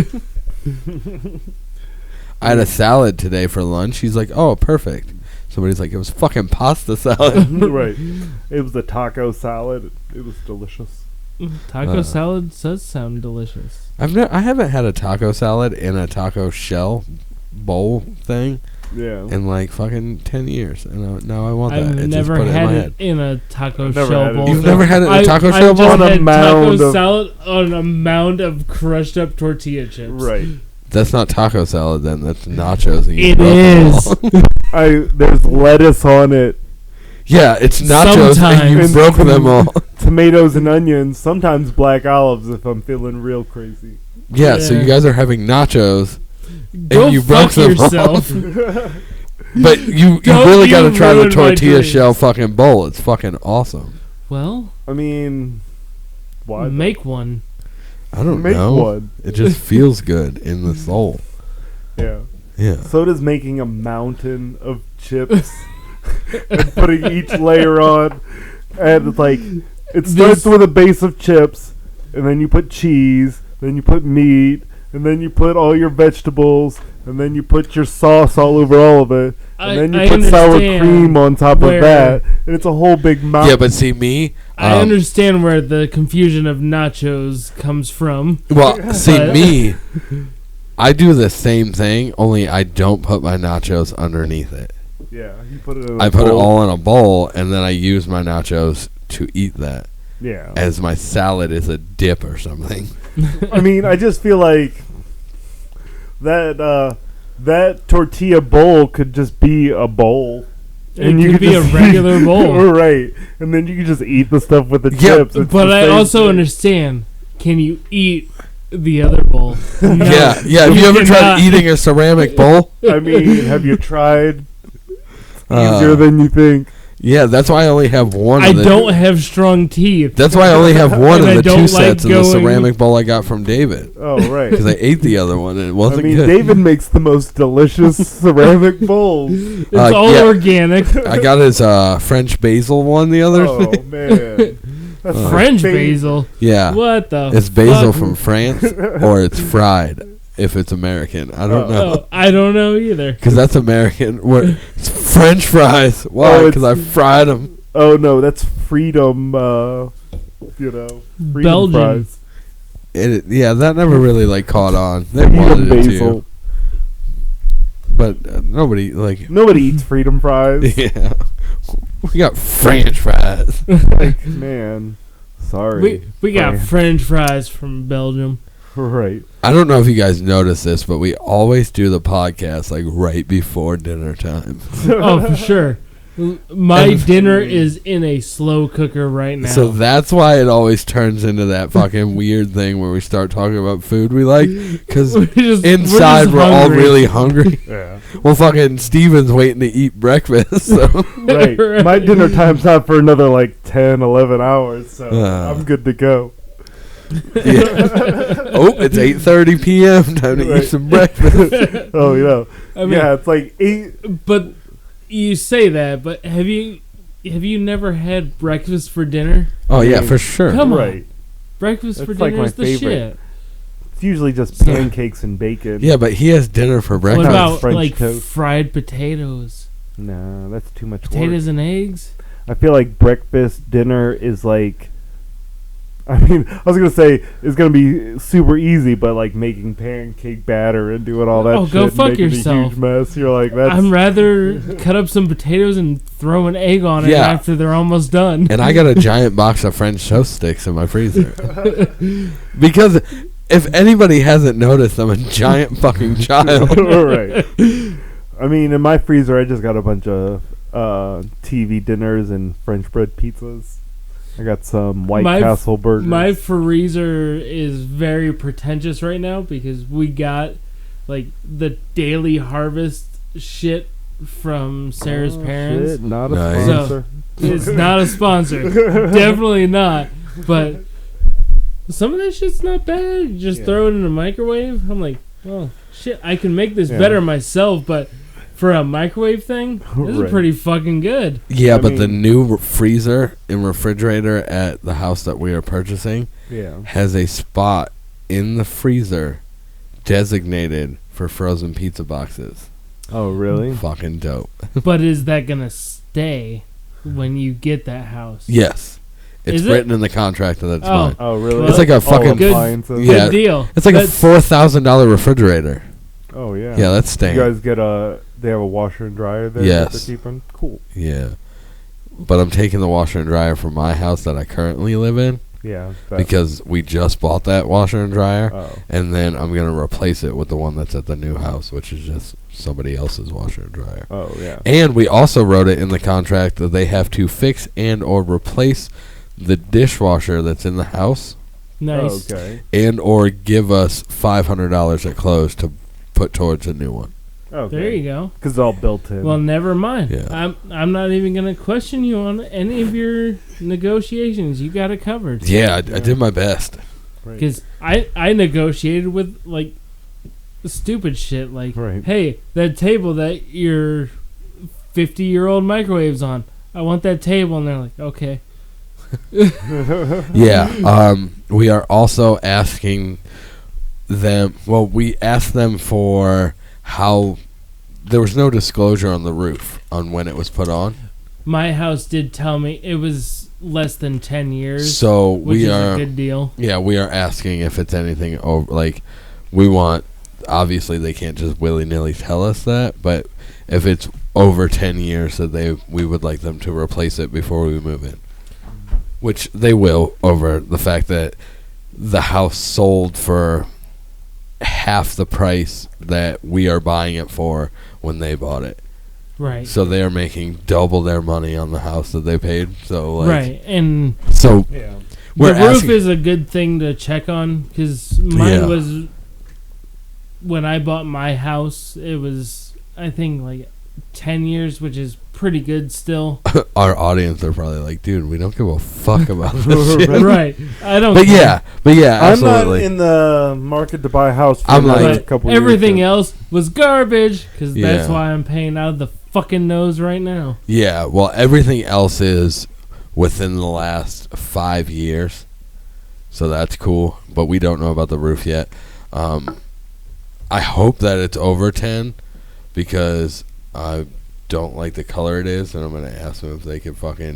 I had a salad today for lunch. He's like, "Oh, perfect." Somebody's like, "It was fucking pasta salad." right. It was a taco salad. It was delicious. taco salad does sound delicious. I haven't had a taco salad in a taco shell bowl thing Yeah. in like fucking 10 years, and now I want that. I've It just never put it in had my it head. in a taco I've never shell had it bowl. either. You've never had it in a taco shell I've bowl? just On a had mound taco of- salad on a mound of crushed up tortilla chips. Right. That's not taco salad then. That's nachos. And you It broke them is. all. There's lettuce on it, Yeah, it's nachos and you Sometimes. broke them all. tomatoes and onions, sometimes black olives if I'm feeling real crazy. Yeah, so Yeah. you guys are having nachos. Go you broke fuck them all. yourself. But you Don't really you got to try the ruin my tortilla dreams. shell fucking bowl. It's fucking awesome. Well, I mean, why make one. I don't Make know. one. It just feels good in the soul. Yeah. Yeah. So does making a mountain of chips and putting each layer on, and it's like it starts with a base of chips, and then you put cheese, then you put meat, and then you put all your vegetables, and then you put your sauce all over all of it, and then you put sour cream on top of that, and it's a whole big mountain. Yeah, but see me. I understand where the confusion of nachos comes from. Well, see me. I do the same thing, only I don't put my nachos underneath it. Yeah, you put it in I put it all in a bowl, and then I use my nachos to eat that. Yeah. As my salad is a dip or something. I mean, I just feel like that tortilla bowl could just be a bowl. It could be a regular bowl. Right. And then you could just eat the stuff with the Yep. chips. It's But the I same also thing. understand, can you eat the other bowl? No, Yeah. Have you ever tried cannot. eating a ceramic bowl? I mean, have you tried? Easier than you think. Yeah, that's why I only have one. I of the don't have strong teeth. That's why I only have one And of I the don't two like sets of the going- ceramic bowl I got from David. Oh, right. Because I ate the other one and it I wasn't mean, good. David makes the most delicious ceramic bowls. It's all yeah. organic. I got his French basil one the other Oh, day. man. That's French my favorite. basil. Yeah. What the It's basil fuck? from France or it's fried if it's American. I don't know. Oh, I don't know either. Because that's American. It's French fries. Why? Oh, Because I fried them. Oh, no, that's freedom, freedom Belgian. fries. Yeah, that never really like caught on. They Freedom wanted it basil. to. But nobody, like... Nobody eats freedom fries. Yeah. We got French fries. Like, man, sorry. We got France. French fries from Belgium. Right. I don't know if you guys notice this, but we always do the podcast like right before dinner time. Oh, for sure. My And- dinner is in a slow cooker right now. So that's why it always turns into that fucking weird thing where we start talking about food we like. Because inside we're all hungry. really hungry. Yeah. Well, fucking Steven's waiting to eat breakfast. So. Right. Right. My dinner time's not for another like 10, 11 hours, so I'm good to go. Yeah. Oh, it's 8:30 p.m. Time to Right. eat some breakfast. Oh, you know. I mean, Yeah, it's like 8. But you say that, but have you never had breakfast for dinner? Oh yeah, for sure. Come on. Right. Breakfast for That's like dinner my is the favorite. shit. It's usually just pancakes and bacon. Yeah, but he has dinner for What breakfast. about French like toast. fried potatoes? No, that's too much work. Potatoes and eggs? I feel like breakfast dinner is like... I mean, I was going to say it's going to be super easy, but like making pancake batter and doing all that Oh, shit go and fuck making yourself. a huge mess. You're like, that's... I'm rather cut up some potatoes and throw an egg on it Yeah. after they're almost done. And I got a giant box of French toast sticks in my freezer. Because if anybody hasn't noticed, I'm a giant fucking child. Right. I mean, in my freezer, I just got a bunch of TV dinners and French bread pizzas. I got some White Castle burgers. My freezer is very pretentious right now because we got like the Daily Harvest shit from Sarah's parents. Shit, not a Nice. sponsor. It's not a sponsor. Definitely not. But some of that shit's not bad. You just throw it in a microwave. I'm like, well, shit, I can make this better myself, but for a microwave thing, this is pretty fucking good. Yeah, I but the mean- new freezer and refrigerator at the house that we are purchasing Yeah. has a spot in the freezer designated for frozen pizza boxes. Oh, really? Fucking dope. But is that going to stay when you get that house? Yes. It's Is it? written in the contract that it's Oh. mine. Oh, really? It's like a All fucking- Good- appliances? Yeah. Good deal. It's like That's- a $4,000 refrigerator. Oh, yeah. Yeah, that's You staying. guys get they have a washer and dryer there Yes. that they're keeping? Cool. Yeah. But I'm taking the washer and dryer from my house that I currently live in Yeah. because we just bought that washer and dryer. Oh. And then I'm going to replace it with the one that's at the new house, which is just somebody else's washer and dryer. Oh, yeah. And we also wrote it in the contract that they have to fix and or replace the dishwasher that's in the house Nice. Oh, okay. and or give us $500 at close to put towards a new one. Okay. There you go. Because it's all built in. Well, never mind. Yeah. I'm not even going to question you on any of your negotiations. You got it covered. Yeah, I did my best. Right. Because I negotiated with, like, stupid shit. Like, Right. hey, that table that your 50-year-old microwave's on, I want that table. And they're like, okay. Yeah. We are also asking them. Well, we asked them for how there was no disclosure on the roof on when it was put on. My house did tell me it was less than 10 years. So which we is are a good deal. Yeah, we are asking if it's anything over. Like, we want. Obviously, they can't just willy-nilly tell us that, but if it's over 10 years, that we would like them to replace it before we move in. Which they will, over the fact that the house sold for half the price that we are buying it for when they bought it. Right. So they are making double their money on the house that they paid. So like, Right. And so Yeah. we're the roof asking, is a good thing to check on because mine Yeah. was, when I bought my house, it was, I think, like 10 years, which is pretty good still. our audience are probably like, dude, we don't give a fuck about this shit. Right. I don't But care. yeah, I'm absolutely. not in the market to buy a house for I'm another like- But couple everything years. else was garbage because that's Yeah. why I'm paying out of the fucking nose right now. Yeah, well, everything else is within the last 5 years, so that's cool. But we don't know about the roof yet. I hope that it's over 10 because I don't like the color it is, and I'm gonna ask them if they can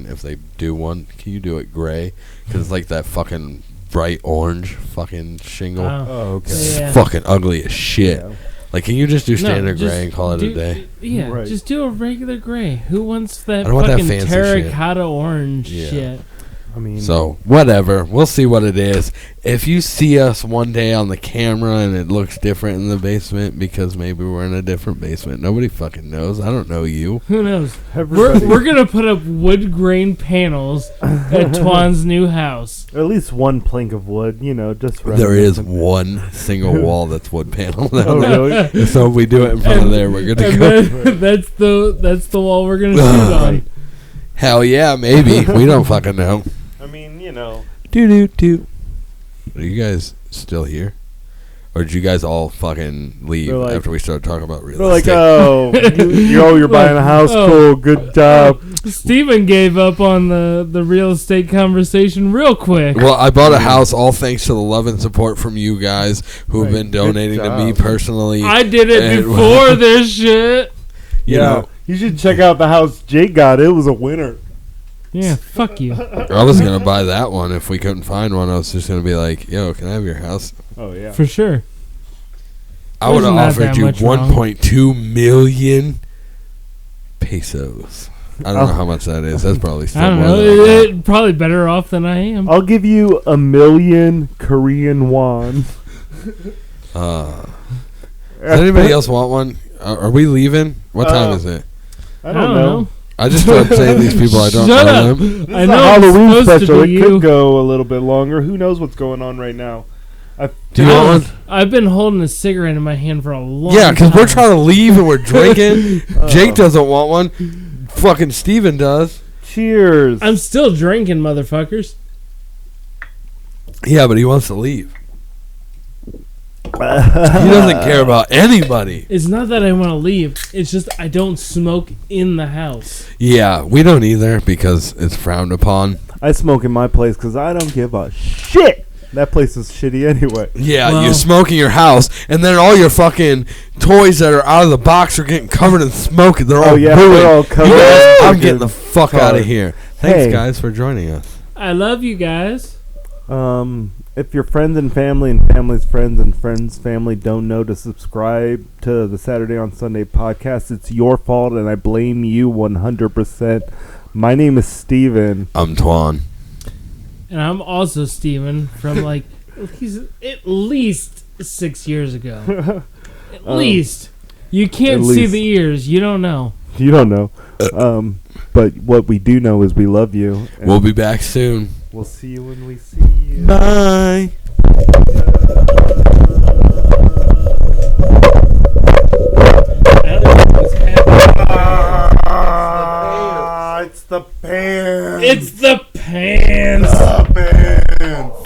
if they do one, can you do it gray? Because it's like that fucking bright orange fucking shingle. Oh, okay. It's Yeah. fucking ugly as shit. Yeah. Like, can you just do No, standard just gray and call it do- a day? Yeah, Right. just do a regular gray. Who wants that I don't want that fucking fancy shit. terracotta orange Yeah. shit? I mean, So, whatever. We'll see what it is. If you see us one day on the camera and it looks different in the basement because maybe we're in a different basement, nobody fucking knows. I don't know you. Who knows? everybody, We're gonna put up wood grain panels at Twan's new house. at least one plank of wood, just There is reminiscent. one single wall that's wood panel Oh, down there. really? So if we do it in front of there, we're good to And go. then, that's the wall we're gonna shoot on. Hell yeah, maybe. We don't fucking know. I mean, Doo-doo-doo. Are you guys still here? Or did you guys all fucking leave They're like- after we started talking about real they're like, estate? oh, you're buying a house, Oh. cool, good job. Steven gave up on the real estate conversation real quick. Well, I bought a house all thanks to the love and support from you guys who have Right. been donating Good to me job. personally. I did it And- before this shit. You know, You should check out the house Jake got. It was a winner. Yeah, fuck you. I was going to buy that one if we couldn't find one. I was just going to be like, yo, can I have your house? Oh, yeah. For sure. I would have There's not offered that you much wrong. 1.2 million pesos. I don't know how much that is. That's probably still I don't more know. than that. It probably better off than I am. I'll give you 1 million Korean won. Does anybody else want one? Are we leaving? What time is it? I don't know. I just started saying these people I don't Shut know up. them. This I is know a it's Halloween supposed to special. It be could you. go a little bit longer. Who knows what's going on right now? Do you want one? I've been holding a cigarette in my hand for a long Yeah, because we're time. trying to leave and we're drinking. Jake doesn't want one. Fucking Steven does. Cheers. I'm still drinking, motherfuckers. Yeah, but he wants to leave. He doesn't care about anybody. It's not that I want to leave. It's just I don't smoke in the house. Yeah, we don't either because it's frowned upon. I smoke in my place because I don't give a shit. That place is shitty anyway. Yeah, Well- you smoke in your house, and then all your fucking toys that are out of the box are getting covered in smoke. They're all yeah, ruined. they're all covered. You guys, I'm in getting the fuck out color. of here. Thanks, Hey. guys, for joining us. I love you guys. If your friends and family and family's friends and friends' family don't know to subscribe to the Saturday on Sunday podcast, it's your fault, and I blame you 100%. My name is Steven. I'm Twan. And I'm also Steven from like at least 6 years ago. At least. You can't at see least. the ears. You don't know. You don't know. But what we do know is we love you. and We'll be back soon. we'll see you when we see you. Bye. It's the pants. The pants.